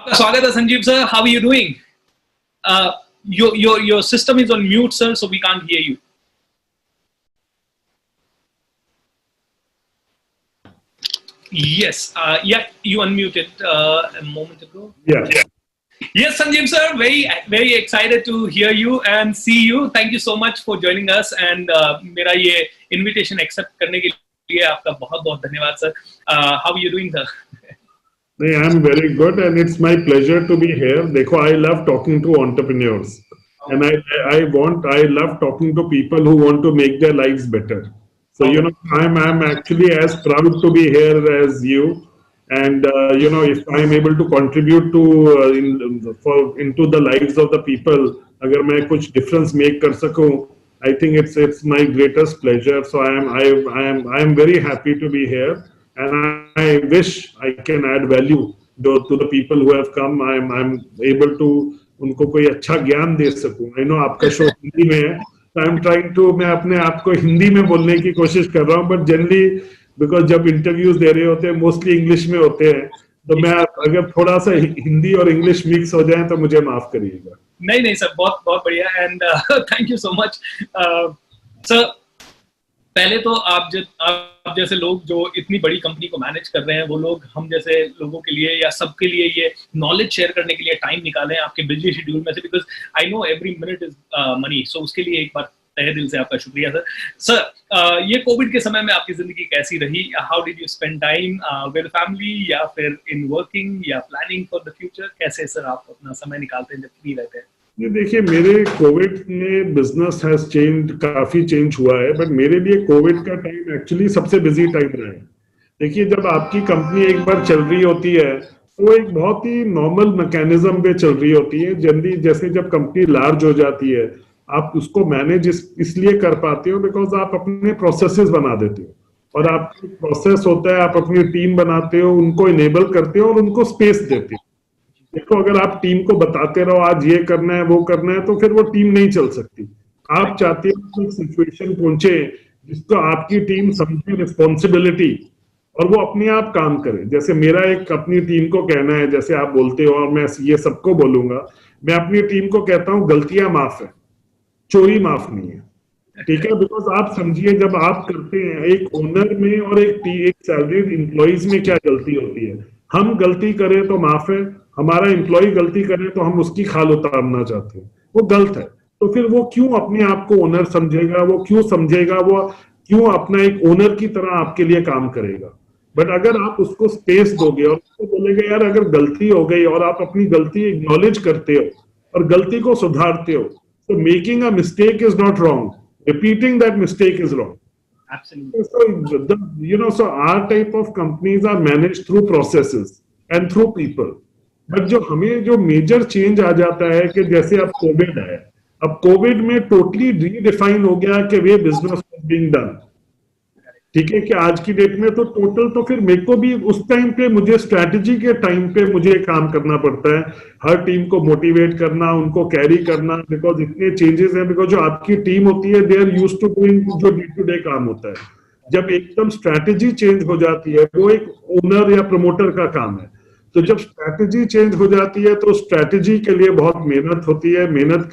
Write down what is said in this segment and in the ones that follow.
आपका स्वागत है Sanjeev sir. How are you doing? Your system is on mute, sir, so we can't hear you. Yes, yeah, you unmuted a moment ago. Yeah. Yes, Sanjeev sir, very excited to hear you and see you. Thank you so much for joining us and मेरा ये invitation accept करने के लिए आपका बहुत धन्यवाद sir. How are you doing, sir? I'm very good and it's my pleasure to be here. देखो, I love talking to entrepreneurs and I love talking to people who want to make their lives better. So I'm actually as proud to be here as you, and if I'm able to contribute to into the lives of the people, अगर मैं कुछ difference make कर सकूं, I think it's my greatest pleasure. So I am very happy to be here. And I wish I can add value to the people who have come. I'm able to उनको कोई अच्छा ज्ञान दे सकूं. I know आपका show Hindi में है, so I'm trying to मैं अपने आप को हिंदी में बोलने की कोशिश कर रहा हूं, but generally because जब इंटरव्यूज दे रहे होते हैं मोस्टली इंग्लिश में होते हैं, तो मैं अगर थोड़ा सा हिंदी और इंग्लिश मिक्स हो जाए तो मुझे माफ करिएगा. नहीं सर, बहुत बढ़िया and thank you so much sir. पहले तो आप जैसे लोग जो इतनी बड़ी कंपनी को मैनेज कर रहे हैं, वो लोग हम जैसे लोगों के लिए या सबके लिए ये नॉलेज शेयर करने के लिए टाइम निकालें आपके बिजी शेड्यूल में से, because I know every minute is money. So उसके लिए एक बार तहे दिल से आपका शुक्रिया सर. सर, ये कोविड के समय में आपकी जिंदगी कैसी रही? How did you spend time with family या फिर इन वर्किंग या प्लानिंग फॉर द फ्यूचर? कैसे सर आप अपना समय निकालते हैं जब फ्री रहते हैं? देखिए, मेरे कोविड में बिजनेस हैज चेंज, काफी चेंज हुआ है, बट मेरे लिए कोविड का टाइम एक्चुअली सबसे बिजी टाइम रहा है. देखिए, जब आपकी कंपनी एक बार चल रही होती है तो एक बहुत ही नॉर्मल मैकेनिज्म पे चल रही होती है. जनरली जैसे जब कंपनी लार्ज हो जाती है, आप उसको मैनेज इसलिए कर पाते हो बिकॉज आप अपने प्रोसेसेस बना देते हो, और आपका प्रोसेस होता है, आप अपनी टीम बनाते हो, उनको इनेबल करते हो और उनको स्पेस देते हो. देखो, अगर आप टीम को बताते रहो आज ये करना है वो करना है, तो फिर वो टीम नहीं चल सकती. आप चाहते हो कि सिचुएशन पहुंचे जिसको आपकी टीम समझे रिस्पॉन्सिबिलिटी और वो अपने आप काम करे. जैसे मेरा एक अपनी टीम को कहना है, जैसे आप बोलते हो और मैं ये सबको बोलूंगा, मैं अपनी टीम को कहता हूँ गलतियां माफ है, चोरी माफ नहीं है. ठीक है, बिकॉज आप समझिए, जब आप करते हैं एक ओनर में और एक सैलरीड एम्प्लॉइज में क्या गलती होती है. हम गलती करें तो माफ है, हमारा एम्प्लॉय गलती करे तो हम उसकी खाल उतारना चाहते हैं, वो गलत है. तो फिर वो क्यों अपने आप को ओनर समझेगा, वो क्यों समझेगा, वो क्यों अपना एक ओनर की तरह आपके लिए काम करेगा. बट अगर आप उसको स्पेस दोगे और उसको बोलेगे यार अगर गलती हो गई, और आप अपनी गलती एक्नॉलेज करते हो और गलती को सुधारते हो, तो making a mistake is not wrong, repeating that mistake is wrong. Absolutely. So our type of companies are managed through processes and through people. But जो हमें जो मेजर चेंज आ जाता है कि जैसे अब कोविड है, अब कोविड में टोटली रीडिफाइन हो गया कि वे बिजनेस बीइंग डन. ठीक है, कि आज की डेट में तो टोटल, तो फिर मेरे को भी उस टाइम पे मुझे स्ट्रैटेजी के टाइम पे मुझे काम करना पड़ता है, हर टीम को मोटिवेट करना, उनको कैरी करना, बिकॉज इतने चेंजेस हैं. बिकॉज जो आपकी टीम होती है they are used to doing जो डे टू डे काम होता है. जब एकदम स्ट्रैटेजी चेंज हो जाती है, वो एक ओनर या प्रमोटर का काम है. तो जब स्ट्रैटेजी चेंज हो जाती है तो स्ट्रैटेजी के लिए बहुत मेहनत होती है, मेहनत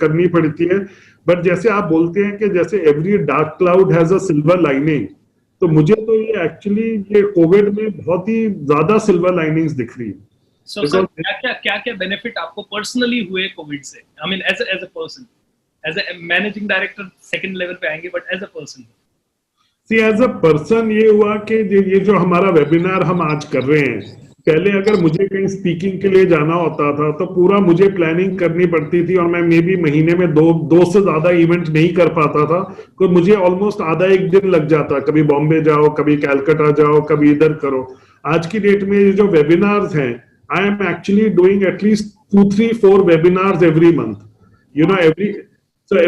करनी पड़ती है. बट जैसे आप बोलते हैं कि जैसे every dark cloud has a silver lining, तो मुझे तो ये एक्चुअली ये कोविड में बहुत ही ज्यादा सिल्वर लाइनिंग्स दिख रही है. So, sir, क्या बेनिफिट आपको पर्सनली हुए कोविड से? I mean, as a person, as a managing director second level पे आएंगे, but as a person. See, as a person ये हुआ कि ये जो हमारा वेबिनार हम आज कर रहे हैं, पहले अगर मुझे कहीं स्पीकिंग के लिए जाना होता था तो पूरा मुझे प्लानिंग करनी पड़ती थी, और मैं मे बी महीने में दो से ज्यादा इवेंट नहीं कर पाता था, तो मुझे ऑलमोस्ट आधा एक दिन लग जाता. कभी बॉम्बे जाओ, कभी कैलकाटा जाओ, कभी इधर करो. आज की डेट में ये जो वेबिनार्स हैं, I am actually doing at least 2, 3, 4 webinars every month.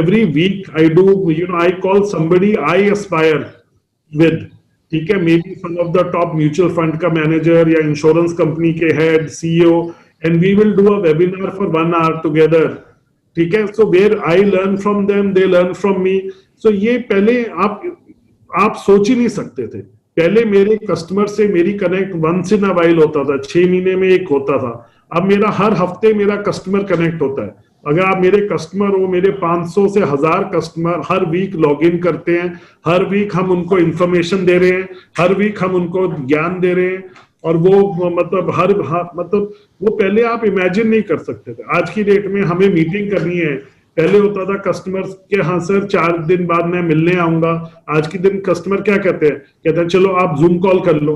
Every week I do, I call somebody I aspire with. ठीक है, may be some of the top mutual fund का मैनेजर या इंश्योरेंस कंपनी के हेड, CEO, and we will do a webinar for 1 hour together. ठीक है, so where I learn from them, they learn from me. So ये पहले आप सोच ही नहीं सकते थे. पहले मेरे कस्टमर से मेरी connect once in a while होता था, 6 महीने में एक होता था. अब मेरा हर हफ्ते मेरा कस्टमर कनेक्ट होता है। अगर आप मेरे कस्टमर हो, मेरे 500 से 1000 कस्टमर हर वीक लॉग इन करते हैं, हर वीक हम उनको इंफॉर्मेशन दे रहे हैं, हर वीक हम उनको ज्ञान दे रहे हैं, और वो मतलब मतलब वो पहले आप इमेजिन नहीं कर सकते थे। आज की डेट में हमें मीटिंग करनी है, पहले होता था कस्टमर के हाँ सर 4 दिन बाद मैं मिलने आऊंगा, आज के दिन कस्टमर क्या कहते हैं, कहते हैं चलो आप जूम कॉल कर लो।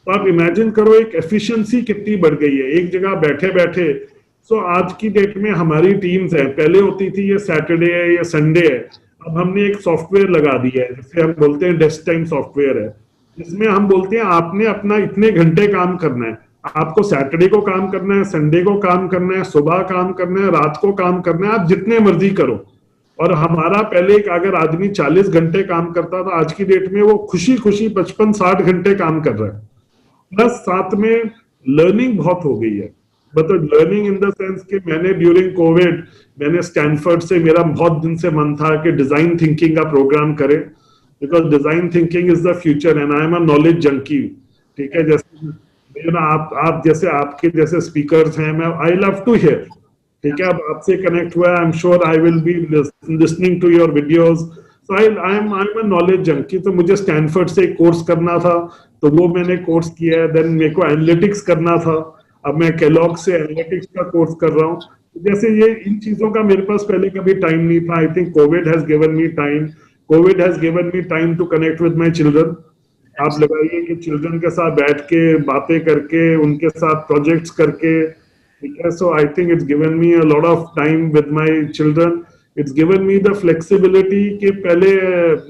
तो आप इमेजिन करो एक एफिशिएंसी कितनी बढ़ गई है एक जगह बैठे बैठे। सो आज की डेट में हमारी टीम्स है, पहले होती थी ये सैटरडे है या संडे है, अब हमने एक सॉफ्टवेयर लगा दिया है जिसे हम बोलते हैं डेस्क टाइम सॉफ्टवेयर है, जिसमें हम बोलते हैं आपने अपना इतने घंटे काम करना है, आपको सैटरडे को काम करना है, संडे को काम करना है, सुबह काम करना है, रात को काम करना है, आप जितने मर्जी करो। और हमारा पहले एक अगर आदमी 40 घंटे काम करता था, आज की डेट में वो खुशी खुशी 55-60 घंटे काम कर रहा है। प्लस साथ में लर्निंग बहुत हो गई है, मतलब लर्निंग इन द सेंस कि मैंने ड्यूरिंग कोविड मैंने स्टैनफोर्ड से, मेरा बहुत दिन से मन था कि डिजाइन थिंकिंग का प्रोग्राम करें, because design thinking is the future and I am a knowledge junkie. ठीक है, जैसे ना आप जैसे आपके जैसे स्पीकर्स हैं, मैं आई लव टू हियर। ठीक है, अब आपसे कनेक्ट हुआ, I am sure I will be listening to your videos, so I am a knowledge junkie. तो मुझे स्टैनफोर्ड से एक कोर्स करना था, तो वो मैंने कोर्स किया है। देन मेरे को एनालिटिक्स करना था, अब मैं केलॉग से एनालिटिक्स का कोर्स कर रहा हूँ। जैसे ये इन चीजों का मेरे पास पहले कभी टाइम नहीं था। I think Covid has given me time, Covid has given me time to connect with my children. आप लगाइए कि चिल्ड्रन के साथ बैठ के बातें करके, उनके साथ प्रोजेक्ट्स करके, ठीक है। So I think it's given me a lot of time with my children. It's given me the flexibility कि पहले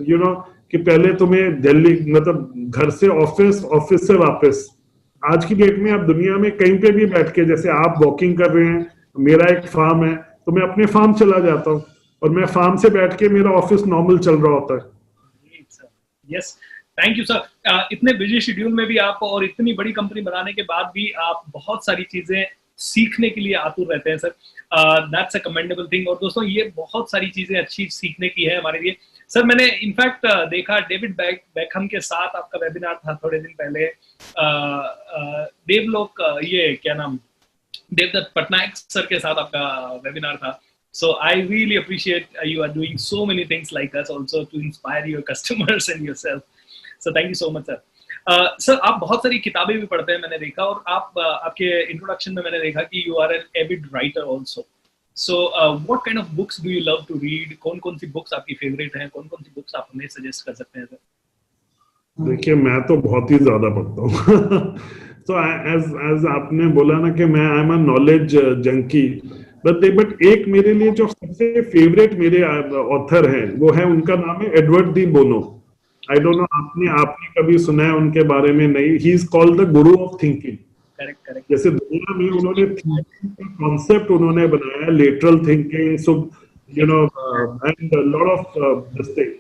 यू नो कि पहले तुम्हें दिल्ली मतलब घर से ऑफिस, ऑफिस से वापस। आज की डेट में आप दुनिया में कहीं पे भी बैठ के, जैसे आप वॉकिंग कर रहे हैं, मेरा एक फार्म है तो मैं अपने फार्म चला जाता हूँ, और मैं फार्म से बैठ के मेरा ऑफिस नॉर्मल चल रहा होता है। Yes, thank you sir. इतने बिजी शेड्यूल में भी आप, और इतनी बड़ी कंपनी बनाने के बाद भी आप बहुत सारी चीजें सीखने के लिए आतुर रहते हैं sir. That's a commendable thing. और दोस्तों ये बहुत सारी चीजें अच्छी सीखने की है हमारे लिए सर। मैंने इनफैक्ट देखा डेविड बैकहम के साथ आपका वेबिनार था थोड़े दिन पहले। देवलोक ये क्या नाम, देवदत्त पटनायक सर के साथ आपका वेबिनार था। So I really appreciate you are doing so many things like us also to inspire your customers and yourself. So thank you so much sir. Sir आप बहुत सारी किताबें भी पढ़ते हैं मैंने देखा, और आप आपके इंट्रोडक्शन में मैंने देखा कि you are an avid writer also. So what kind of books do you love to read? कौन-कौन सी बुक्स आपकी फेवरेट हैं? कौन-कौन सी बुक्स आप हमें सजेस्ट कर सकते हैं सर? देखिए मैं तो बहुत ही ज्यादा पढ़ता हूँ। तो एज आपने बोला ना कि मैं I am a knowledge junkie, but एक मेरे लिए जो सबसे फेवरेट मेरे ऑथर हैं वो है, उनका नाम है Edward de Bono. I don't know आपने कभी सुना है उनके बारे में? नहीं, he is called the Guru of thinking. Correct. जैसे दुनिया में उन्होंने थिंकिंग का कॉन्सेप्ट उन्होंने बनाया, lateral thinking, so you know and lot of this thing.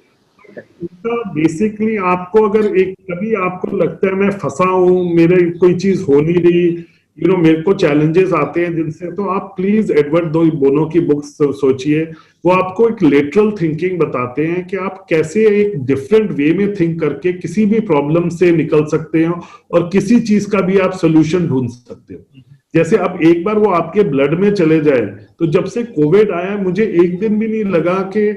Basically आपको अगर एक कभी आपको लगता है मैं फंसा हूं, मेरे कोई चीज हो नहीं रही, मेरे को चैलेंजेस आते हैं जिनसे, तो आप प्लीज एडवर्ड दो बोनो की बुक्स सोचिए। वो आपको एक लेटरल थिंकिंग बताते हैं कि आप कैसे एक डिफरेंट वे में थिंक करके किसी भी प्रॉब्लम से निकल सकते हो, और किसी चीज का भी आप सोल्यूशन ढूंढ सकते हो। जैसे अब एक बार वो आपके ब्लड में चले जाए, तो जब से कोविड आया मुझे एक दिन भी नहीं लगा कि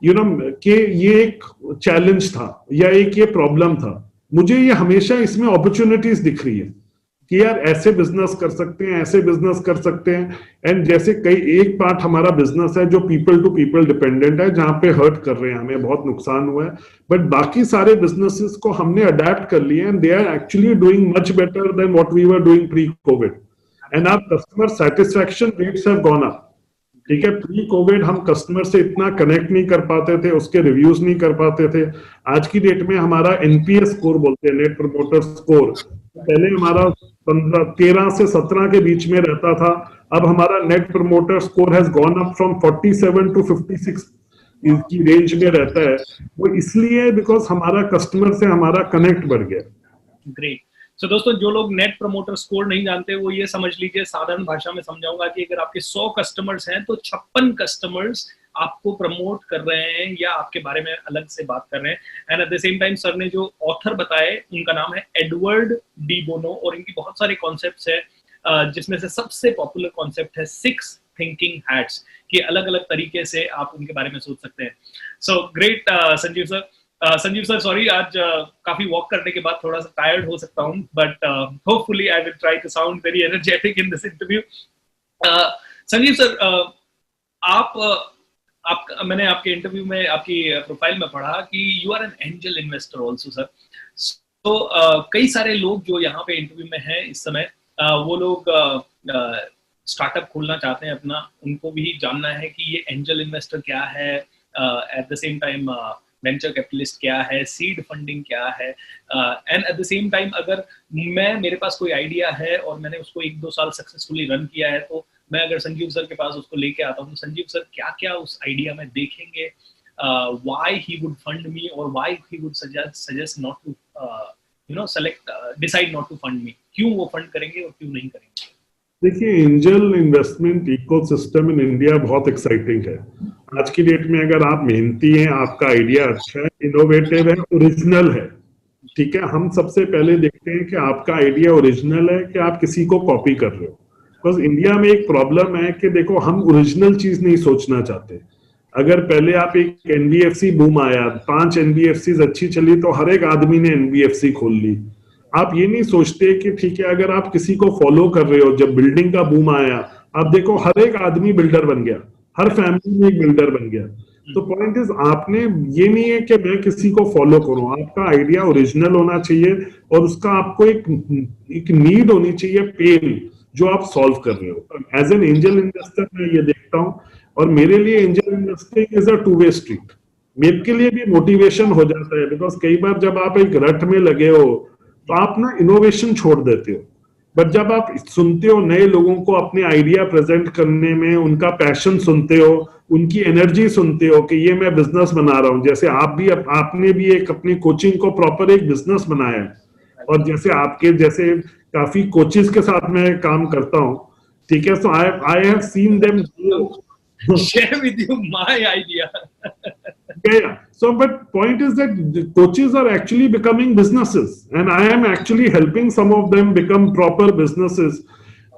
कि ये एक चैलेंज था या एक ये प्रॉब्लम था। मुझे ये हमेशा इसमें अपॉर्चुनिटीज दिख रही है कि यार ऐसे बिजनेस कर सकते हैं, ऐसे बिजनेस कर सकते हैं। एंड जैसे कई एक पार्ट हमारा बिजनेस है जो पीपल टू पीपल डिपेंडेंट है, जहां पे हर्ट कर रहे हैं, हमें बहुत नुकसान हुआ है, बट बाकी सारे बिजनेसेस को हमने अडेप्ट कर लिया and they are actually doing much better than what we were doing pre Covid, and our customer satisfaction rates have gone up. ठीक है, प्री कोविड हम कस्टमर से इतना कनेक्ट नहीं कर पाते थे, उसके रिव्यूज नहीं कर पाते थे। आज की डेट में हमारा एनपीएस स्कोर बोलते हैं, नेट प्रमोटर स्कोर, पहले हमारा 13 से 17 के बीच में रहता था, अब हमारा net promoter score has gone up from 47 to 56 की रेंज में रहता है। वो इसलिए बिकॉज हमारा कस्टमर से हमारा कनेक्ट बढ़ गया। ग्रेट। सो दोस्तों जो लोग नेट प्रमोटर स्कोर नहीं जानते वो ये समझ लीजिए, साधारण भाषा में समझाऊंगा कि अगर आपके 100 कस्टमर्स हैं तो 56 कस्टमर्स आपको प्रमोट कर रहे हैं या आपके बारे में अलग से बात कर रहे हैं। And at the same time sir ने जो ऑथर बताए उनका नाम है एडवर्ड डी बोनो, और इनकी बहुत सारे कॉन्सेप्ट्स है जिसमें से सबसे पॉपुलर कॉन्सेप्ट है 6 थिंकिंग हैट्स, कि अलग अलग तरीके से आप उनके बारे में सोच सकते हैं। So great Sanjeev sir. Sanjeev sir sorry, आज काफी वॉक करने के बाद थोड़ा सा टायर्ड हो सकता हूँ, but hopefully I will try to sound very energetic in this interview. Sanjiv sir, मैंने आपके इंटरव्यू में, आपकी प्रोफाइल में पढ़ा कि you are an angel investor also sir. तो कई सारे लोग जो यहाँ पे इंटरव्यू में हैं इस समय, वो लोग स्टार्टअप खोलना चाहते हैं अपना, उनको भी जानना है कि ये एंजल इन्वेस्टर क्या है, at the same time venture capitalist क्या है, सीड फंडिंग क्या है, and at the same time अगर मेरे पास कोई आइडिया है और मैंने उसको 1-2 साल सक्सेसफुली रन किया है, तो मैं अगर संजीव सर के पास उसको लेके आता हूँ, संजीव सर क्या क्या उस आइडिया में देखेंगे, why he would fund me or why he would suggest not to decide not to fund me, क्यों वो फंड करेंगे और क्यों नहीं करेंगे? देखिए, angel investment ecosystem in India बहुत एक्साइटिंग है। आज की डेट में अगर आप मेहनती हैं, आपका आइडिया अच्छा है, इनोवेटिव है, ओरिजिनल है, ठीक है, हम सबसे पहले देखते हैं कि आपका आइडिया ओरिजिनल है कि आप किसी को कॉपी कर रहे हो। बिकॉज इंडिया में एक प्रॉब्लम है कि देखो, हम ओरिजिनल चीज नहीं सोचना चाहते। अगर पहले आप एक एनबीएफसी बूम आया, 5 एनबीएफसी अच्छी चली तो हर एक आदमी ने एनबीएफसी खोल ली। आप ये नहीं सोचते कि ठीक है, अगर आप किसी को फॉलो कर रहे हो, जब बिल्डिंग का बूम आया, आप देखो हर एक आदमी बिल्डर बन गया, हर फैमिली में एक बिल्डर बन गया। तो पॉइंट इज, आपने ये नहीं है कि मैं किसी को फॉलो करूं, आपका आइडिया ओरिजिनल होना चाहिए और उसका आपको एक नीड होनी चाहिए, पेन जो आप सॉल्व कर रहे हो। एज एन एंजल इन्वेस्टर मैं ये देखता हूं, और मेरे लिए angel investing is a two way street. मेरे के लिए भी मोटिवेशन हो जाता है, बिकॉज कई बार जब आप एक रट में लगे हो तो आप ना इनोवेशन छोड़ देते हो। बट जब आप सुनते हो नए लोगों को अपने आइडिया प्रेजेंट करने में, उनका पैशन सुनते हो, उनकी एनर्जी सुनते हो कि ये मैं बिजनेस बना रहा हूं, जैसे आपने भी एक अपनी कोचिंग को प्रॉपर एक बिजनेस बनाया है, और जैसे आपके जैसे काफी कोचेस के साथ मैं काम करता हूं, ठीक है, so I have seen them share with you my idea. Yeah. So, but point is that the coaches are actually becoming businesses, and I am actually helping some of them become proper businesses.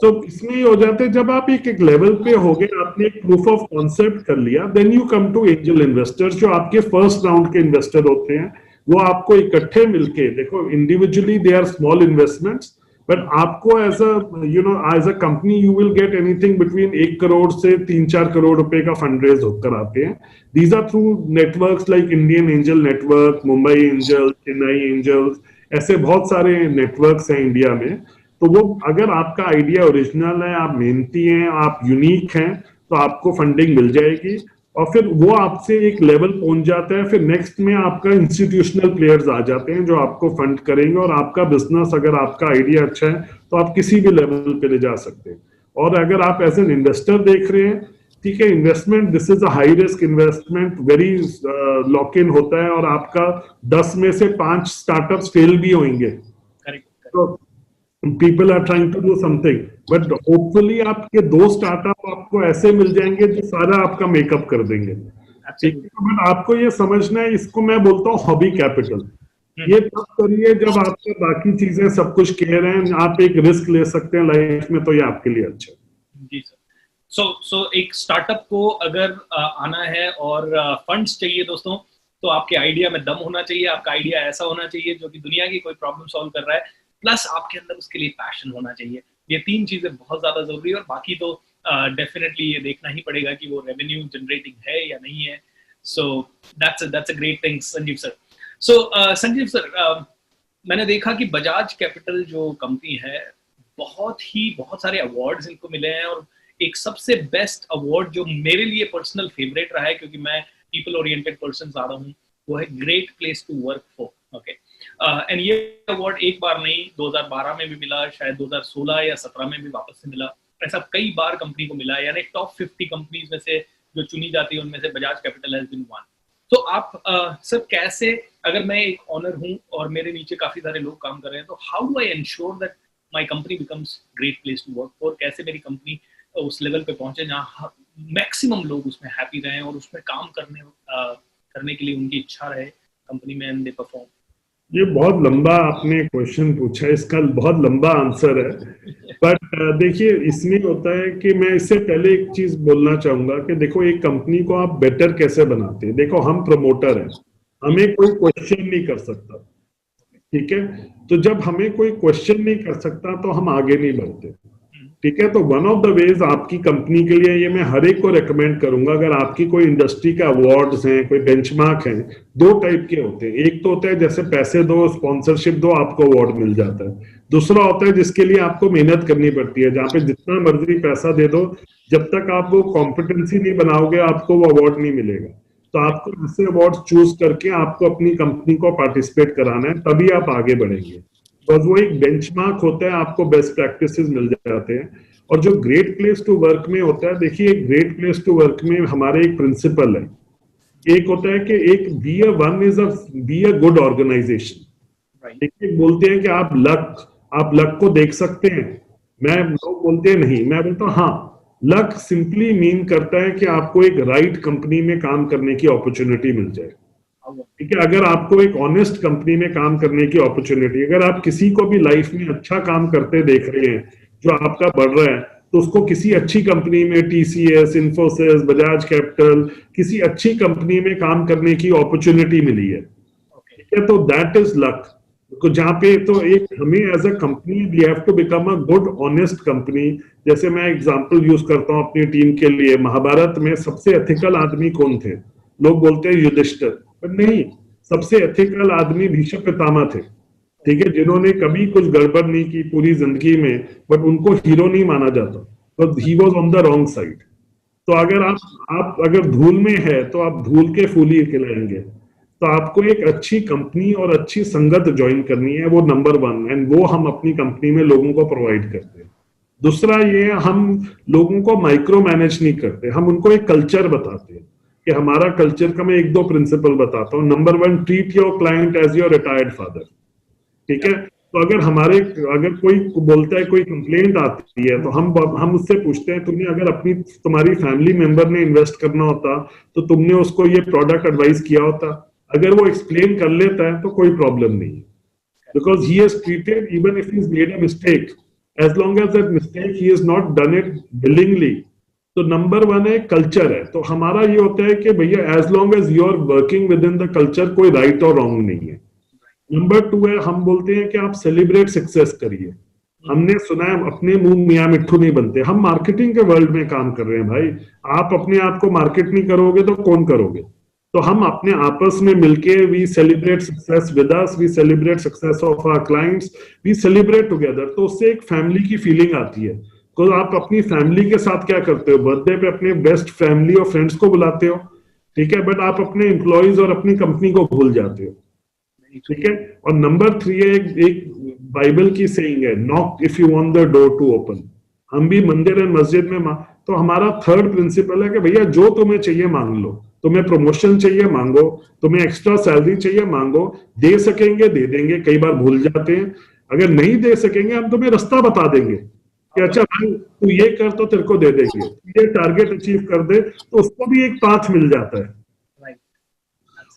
तो इसमें हो जाते हैं, जब आप एक level पे हो गए, आपने एक प्रूफ ऑफ कॉन्सेप्ट कर लिया, then you come to angel investors, जो आपके फर्स्ट राउंड के इन्वेस्टर होते हैं। वो आपको इकट्ठे मिलके, देखो individually they are small investments, but आपको as a company you will get anything between 1 crore से 3-4 करोड़ रुपए का फंड रेज होकर आते हैं। These are through networks like Indian angel network, Mumbai angel, Chennai angels, ऐसे बहुत सारे नेटवर्क्स हैं इंडिया में। तो वो, अगर आपका आइडिया ओरिजिनल है, आप मेहनती हैं, आप यूनिक हैं, तो आपको फंडिंग मिल जाएगी, और फिर वो आपसे एक लेवल पहुंच जाता है। फिर नेक्स्ट में आपका इंस्टीट्यूशनल प्लेयर्स आ जाते हैं जो आपको फंड करेंगे, और आपका बिजनेस, अगर आपका आइडिया अच्छा है, तो आप किसी भी लेवल पे ले जा सकते हैं। और अगर आप एज एन इन्वेस्टर देख रहे हैं, ठीक है, investment, this is a high risk investment, very lock in होता है, और आपका 10 में से 5 स्टार्टअप्स फेल भी होंगे। तो people are trying to do something, but hopefully आपके 2 स्टार्टअप आपको ऐसे मिल जाएंगे जो सारा आपका मेकअप कर देंगे। बट आपको ये समझना है, इसको मैं बोलता हूँ हॉबी कैपिटल। ये तब करिए जब आपके बाकी चीजें सब कुछ क्लियर हैं, आप एक रिस्क ले सकते हैं लाइफ में, तो ये आपके लिए अच्छा है। जी सर। सो एक स्टार्टअप को अगर आना है और फंड्स चाहिए दोस्तों, तो आपके आइडिया में दम होना चाहिए, आपका आइडिया ऐसा होना चाहिए जो कि दुनिया की कोई प्रॉब्लम सॉल्व कर रहा है, प्लस आपके अंदर उसके लिए पैशन होना चाहिए। ये 3 चीजें बहुत ज्यादा जरूरी है, और बाकी तो डेफिनेटली ये देखना ही पड़ेगा कि वो रेवेन्यू जनरेटिंग है या नहीं है। So that's a great thing Sanjeev sir. So Sanjeev sir, मैंने देखा कि बजाज कैपिटल जो कंपनी है, बहुत सारे अवार्ड्स इनको मिले हैं, और एक सबसे बेस्ट अवार्ड जो मेरे लिए पर्सनल फेवरेट रहा है, क्योंकि मैं पीपल ओरिएंटेड पर्सन ज्यादा हूँ, वो है great place to work for. Okay, and ये अवार्ड एक बार नहीं, 2012 में भी मिला, शायद 2016 या 17 में भी वापस से मिला, ऐसा कई बार कंपनी को मिला, यानी टॉप 50 कंपनीज में से जो चुनी जाती है उनमें से Bajaj Capital has been one. तो आप सर कैसे, अगर मैं एक ऑनर हूँ और मेरे नीचे काफी सारे लोग काम कर रहे हैं, तो how do I ensure that my company becomes great place to work for? कैसे मेरी कंपनी उस लेवल पे पहुंचे जहाँ मैक्सिमम लोग उसमें हैप्पी रहें और उसमें काम करने के लिए उनकी इच्छा रहे कंपनी में, एंड दे परफॉर्म? ये बहुत लंबा आपने क्वेश्चन पूछा है, इसका बहुत लंबा आंसर है। बट देखिए, इसमें होता है कि मैं इससे पहले एक चीज बोलना चाहूंगा कि देखो, एक कंपनी को आप बेटर कैसे बनाते हैं। देखो, हम प्रमोटर हैं, हमें कोई क्वेश्चन नहीं कर सकता, ठीक है। तो जब हमें कोई क्वेश्चन नहीं कर सकता तो हम आगे नहीं बढ़ते, ठीक है। तो वन ऑफ द वेज आपकी कंपनी के लिए, ये मैं हर एक को रेकमेंड करूंगा, अगर आपकी कोई इंडस्ट्री का अवार्ड्स हैं, कोई बेंचमार्क हैं, दो टाइप के होते हैं। एक तो होता है जैसे पैसे दो, स्पॉन्सरशिप दो, आपको अवार्ड मिल जाता है। दूसरा होता है जिसके लिए आपको मेहनत करनी पड़ती है, जहाँ पे जितना मर्जी पैसा दे दो, जब तक आप वो कॉम्पिटेंसी नहीं बनाओगे आपको वो अवार्ड नहीं मिलेगा। तो आपको ऐसे अवार्ड चूज करके आपको अपनी कंपनी को पार्टिसिपेट कराना है, तभी आप आगे बढ़ेंगे। बस वो एक बेंचमार्क होता है, आपको बेस्ट प्रैक्टिसेस मिल जाते हैं। और जो ग्रेट प्लेस टू वर्क में होता है, देखिए, एक ग्रेट प्लेस टू वर्क में हमारे एक प्रिंसिपल है। एक होता है कि एक बी अ गुड ऑर्गेनाइजेशन। देखिए, बोलते हैं कि आप लक को देख सकते हैं। मैं, लोग बोलते हैं नहीं, मैं बोलता हूँ हाँ। लक सिंपली मीन करता है कि आपको एक राइट कंपनी में काम करने की अपॉर्चुनिटी मिल जाए, ठीक है। अगर आपको एक ऑनेस्ट कंपनी में काम करने की अपॉर्चुनिटी, अगर आप किसी को भी लाइफ में अच्छा काम करते देख रहे हैं जो आपका बढ़ रहा है, तो उसको किसी अच्छी कंपनी में, टीसीएस, इन्फोसिस, बजाज कैपिटल, किसी अच्छी कंपनी में काम करने की अपॉर्चुनिटी मिली है, ठीक है। तो दैट इज लक। तो जहाँ पे, तो एक हमें as a company we have to become a good honest company. जैसे मैं एग्जांपल यूज करता हूँ अपनी टीम के लिए, महाभारत में सबसे एथिकल आदमी कौन थे? लोग बोलते हैं युधिष्ठिर, पर नहीं, सबसे एथिकल आदमी भीष्म पितामह थे, ठीक है, जिन्होंने कभी कुछ गड़बड़ नहीं की पूरी जिंदगी में, बट उनको हीरो नहीं माना जाता, तो he was on the wrong side. तो अगर आप अगर धूल में है तो आप धूल के फूल ही खिलाएंगे। तो आपको एक अच्छी कंपनी और अच्छी संगत ज्वाइन करनी है, वो नंबर वन, एंड वो हम अपनी कंपनी में लोगों को प्रोवाइड करते हैं। दूसरा ये, हम लोगों को माइक्रो मैनेज नहीं करते, हम उनको एक कल्चर बताते हैं कि हमारा कल्चर का मैं एक दो प्रिंसिपल बताता हूँ। Number one, treat your client as your retired father, ठीक है। तो अगर कोई बोलता है, कोई कंप्लेंट आती है, तो हम उससे पूछते हैं, तुम्हारी फैमिली मेंबर ने इन्वेस्ट करना होता तो तुमने उसको ये प्रोडक्ट एडवाइस किया होता? अगर वो एक्सप्लेन कर लेता है तो कोई प्रॉब्लम नहीं है, because he has treated, even if he's made a mistake, as long as that mistake he has not done it willingly। तो नंबर वन है कल्चर है। तो हमारा ये होता है कि भैया, as long as you are working within the culture, कोई राइट और रॉन्ग नहीं है। नंबर टू है, हम बोलते हैं कि आप सेलिब्रेट सक्सेस करिए। हमने सुना है, अपने मुंह मियाँ मिट्ठू नहीं बनते। हम मार्केटिंग के वर्ल्ड में काम कर रहे हैं भाई, आप अपने आप को मार्केट नहीं करोगे तो कौन करोगे? तो हम अपने आपस में मिलके, we celebrate success with us, we celebrate success of our clients, we celebrate together. तो उससे एक फैमिली की फीलिंग आती है। तो आप अपनी फैमिली के साथ क्या करते हो? बर्थडे पे अपने बेस्ट फैमिली और फ्रेंड्स को बुलाते हो, ठीक है, बट आप अपने एम्प्लॉयज और अपनी कंपनी को भूल जाते हो, ठीक है। और नंबर थ्री है, एक बाइबल की सेइंग है, knock if you want the door to open. हम भी मंदिर एंड मस्जिद में तो हमारा थर्ड प्रिंसिपल है कि भैया, जो तुम्हें चाहिए मांग लो। तुम्हें प्रमोशन चाहिए मांगो, तुम्हें एक्स्ट्रा सैलरी चाहिए मांगो, दे सकेंगे दे देंगे, कई बार भूल जाते हैं। अगर नहीं दे सकेंगे, हम तुम्हें रास्ता बता देंगे कि अच्छा भाई, तू ये कर तो तेरे को दे देंगे, ये टारगेट अचीव कर दे, तो उसको भी एक पाथ मिल जाता है।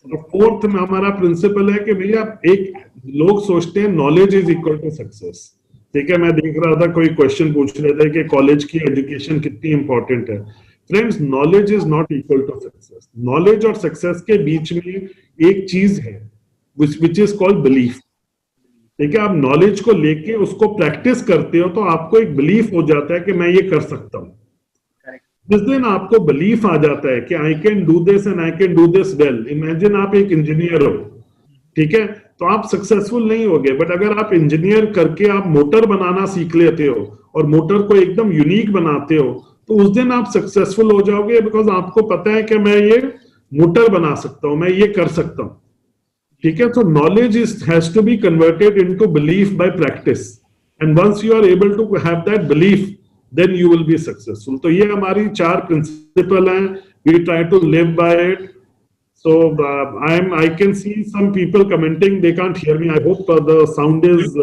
और फोर्थ में हमारा प्रिंसिपल है कि भैया, एक लोग सोचते हैं knowledge is equal to success, ठीक है। मैं देख रहा था, कोई क्वेश्चन पूछ रहे थे कि कॉलेज की एजुकेशन कितनी इंपॉर्टेंट है। Friends, knowledge is not equal to success. Knowledge और सक्सेस के बीच में एक चीज है विच इज कॉल्ड बिलीफ, ठीक है। आप नॉलेज को लेके उसको प्रैक्टिस करते हो तो आपको एक बिलीफ हो जाता है कि मैं ये कर सकता हूँ। जिस दिन आपको बिलीफ आ जाता है कि I can do this and I can do this well, imagine आप एक इंजीनियर हो, ठीक है, तो आप सक्सेसफुल नहीं होगे। बट अगर आप इंजीनियर करके आप मोटर बनाना सीख लेते हो और मोटर को एकदम यूनिक बनाते हो, तो उस दिन आप सक्सेसफुल हो जाओगे, बिकॉज आपको पता है कि मैं ये मोटर बना सकता हूं, मैं ये कर सकता हूं, ठीक है। तो knowledge has to be converted into belief by practice, and once you are able to have that belief, then you will be successful। तो ये हमारी चार प्रिंसिपल हैं, we try to live by it। So I can see some people commenting, they can't hear me, I hope the sound is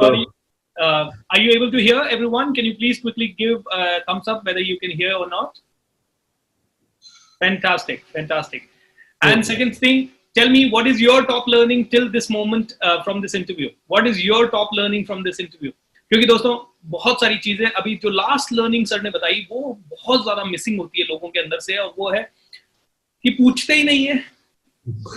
are you able to hear everyone? Can you please quickly give a thumbs up whether you can hear or not? Fantastic, fantastic। And second thing, tell me, what is your top learning till this moment from this interview? What is your top learning from this interview? क्योंकि दोस्तों बहुत सारी चीजें अभी जो last learning sir ने बताई वो बहुत ज्यादा मिसिंग होती है लोगों के अंदर से, और वो है कि पूछते ही नहीं है,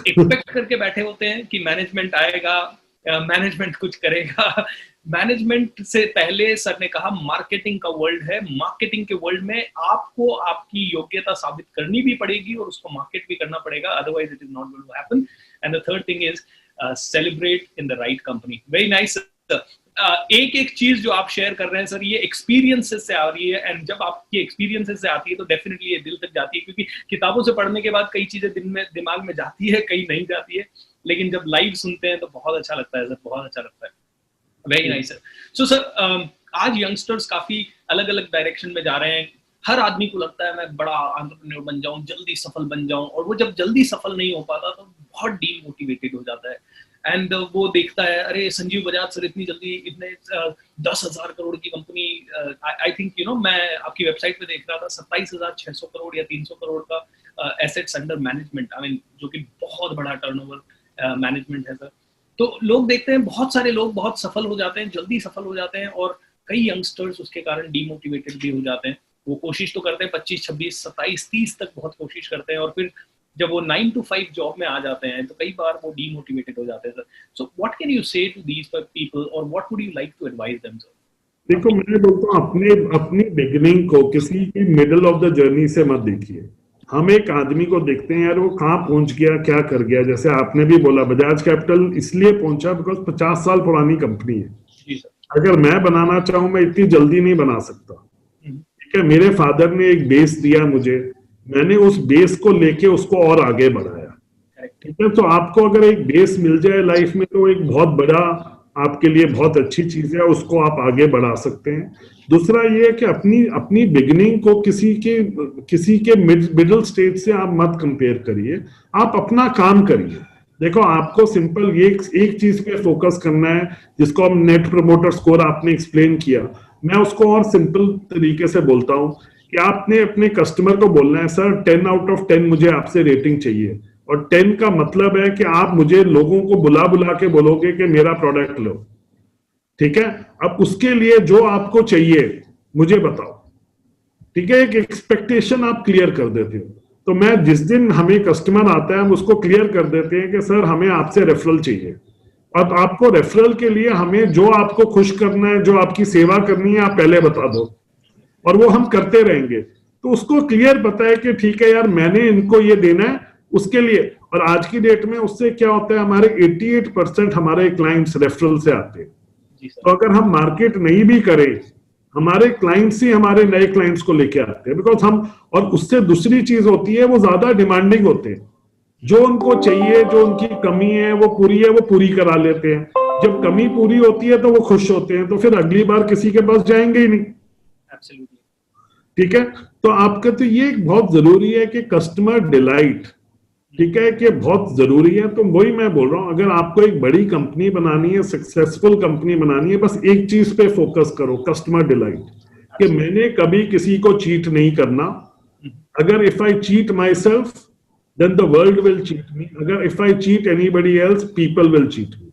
एक्सपेक्ट करके बैठे होते हैं कि मैनेजमेंट आएगा, मैनेजमेंट कुछ करेगा। मैनेजमेंट से पहले सर ने कहा मार्केटिंग का वर्ल्ड है, मार्केटिंग के वर्ल्ड में आपको आपकी योग्यता साबित करनी भी पड़ेगी और उसको मार्केट भी करना पड़ेगा, otherwise it is not going to happen. And the third thing is celebrate in the right company. Very nice. एक एक चीज जो आप शेयर कर रहे हैं सर, ये एक्सपीरियंसेस से आ रही है, एंड जब आपकी एक्सपीरियंसेस से आती है तो डेफिनेटली ये दिल तक जाती है, क्योंकि किताबों से पढ़ने के बाद कई चीजें दिमाग में जाती है, कई नहीं जाती है, लेकिन जब लाइव सुनते हैं तो बहुत अच्छा लगता है सर, बहुत अच्छा लगता है। Very nice sir. So sir, आज यंगस्टर्स काफी अलग अलग डायरेक्शन में जा रहे हैं। हर आदमी को लगता है मैं बड़ा एंटरप्रेन्योर बन जाऊं, जल्दी सफल बन जाऊं, और वो जब जल्दी सफल नहीं हो पाता तो बहुत डीमोटिवेटेड हो जाता है। एंड वो देखता है, अरे संजीव बजाज सर इतनी जल्दी, इतने 10,000 करोड़ की कंपनी, आई थिंक मैं आपकी वेबसाइट पे देख रहा था 27,600 करोड़ या 300 करोड़ का assets under management, I mean जो कि बहुत बड़ा टर्नओवर मैनेजमेंट है सर। तो लोग देखते हैं बहुत सारे लोग बहुत सफल हो जाते हैं, जल्दी सफल हो जाते हैं, और कई यंगस्टर्स उसके कारण डीमोटिवेटेड भी हो जाते हैं। वो कोशिश तो करते हैं 25, 26, 27, 30 तक बहुत कोशिश करते हैं, और फिर जब वो 9 to 5 जॉब में आ जाते हैं तो कई बार वो डीमोटिवेटेड हो जाते हैं sir. So what can you say to these people, और what would you like to advise them sir? देखो, मैं बोलता हूँ अपनी बिगिनिंग को किसी की मिडिल ऑफ द जर्नी से मत देखिए। हम एक आदमी को देखते हैं यार वो कहाँ पहुंच गया, क्या कर गया। जैसे आपने भी बोला बजाज कैपिटल इसलिए पहुंचा बिकॉज 50 साल पुरानी कंपनी है। अगर मैं बनाना चाहूं मैं इतनी जल्दी नहीं बना सकता। ठीक है, मेरे फादर ने एक बेस दिया मुझे, मैंने उस बेस को लेके उसको और आगे बढ़ाया। ठीक है, तो आपको अगर एक बेस मिल जाए लाइफ में तो एक बहुत बड़ा आपके लिए बहुत अच्छी चीज है, उसको आप आगे बढ़ा सकते हैं। दूसरा ये है कि अपनी बिगिनिंग को किसी के मिडिल स्टेज से आप मत कंपेयर करिए, आप अपना काम करिए। देखो, आपको सिंपल ये एक चीज पे फोकस करना है, जिसको हम नेट प्रमोटर स्कोर आपने एक्सप्लेन किया, मैं उसको और सिंपल तरीके से बोलता हूं कि आपने अपने कस्टमर को बोलना है सर 10 out of 10 मुझे आपसे रेटिंग चाहिए, और 10 का मतलब है कि आप मुझे लोगों को बुला के बोलोगे कि मेरा प्रोडक्ट लो। ठीक है, अब उसके लिए जो आपको चाहिए मुझे बताओ। ठीक है, एक एक्सपेक्टेशन आप क्लियर कर देते हो। तो मैं जिस दिन हमें कस्टमर आता है हम उसको क्लियर कर देते हैं कि सर हमें आपसे रेफरल चाहिए, अब आपको रेफरल के लिए हमें जो आपको खुश करना है, जो आपकी सेवा करनी है, आप पहले बता दो, और वो हम करते रहेंगे। तो उसको क्लियर पता है कि ठीक है यार मैंने इनको ये देना है उसके लिए। और आज की डेट में उससे क्या होता है, हमारे 88% हमारे क्लाइंट्स रेफरल से आते हैं। तो अगर हम मार्केट नहीं भी करें, हमारे क्लाइंट्स ही हमारे नए क्लाइंट्स को लेके आते हैं, बिकॉज हम, और उससे दूसरी चीज होती है वो ज्यादा डिमांडिंग होते हैं। जो उनको चाहिए, जो उनकी कमी है वो पूरी करा लेते हैं। जब कमी पूरी होती है तो वो खुश होते हैं, तो फिर अगली बार किसी के पास जाएंगे ही नहीं। ठीक है, तो आपका तो ये बहुत जरूरी है कि कस्टमर डिलाइट, ठीक है, कि बहुत जरूरी है। तो वही मैं बोल रहा हूं, अगर आपको एक बड़ी कंपनी बनानी है, सक्सेसफुल कंपनी बनानी है, बस एक चीज पे फोकस करो, कस्टमर डिलाइट, कि मैंने कभी किसी को चीट नहीं करना। अगर if I cheat myself then the world will cheat me, अगर if I cheat anybody else people will cheat me.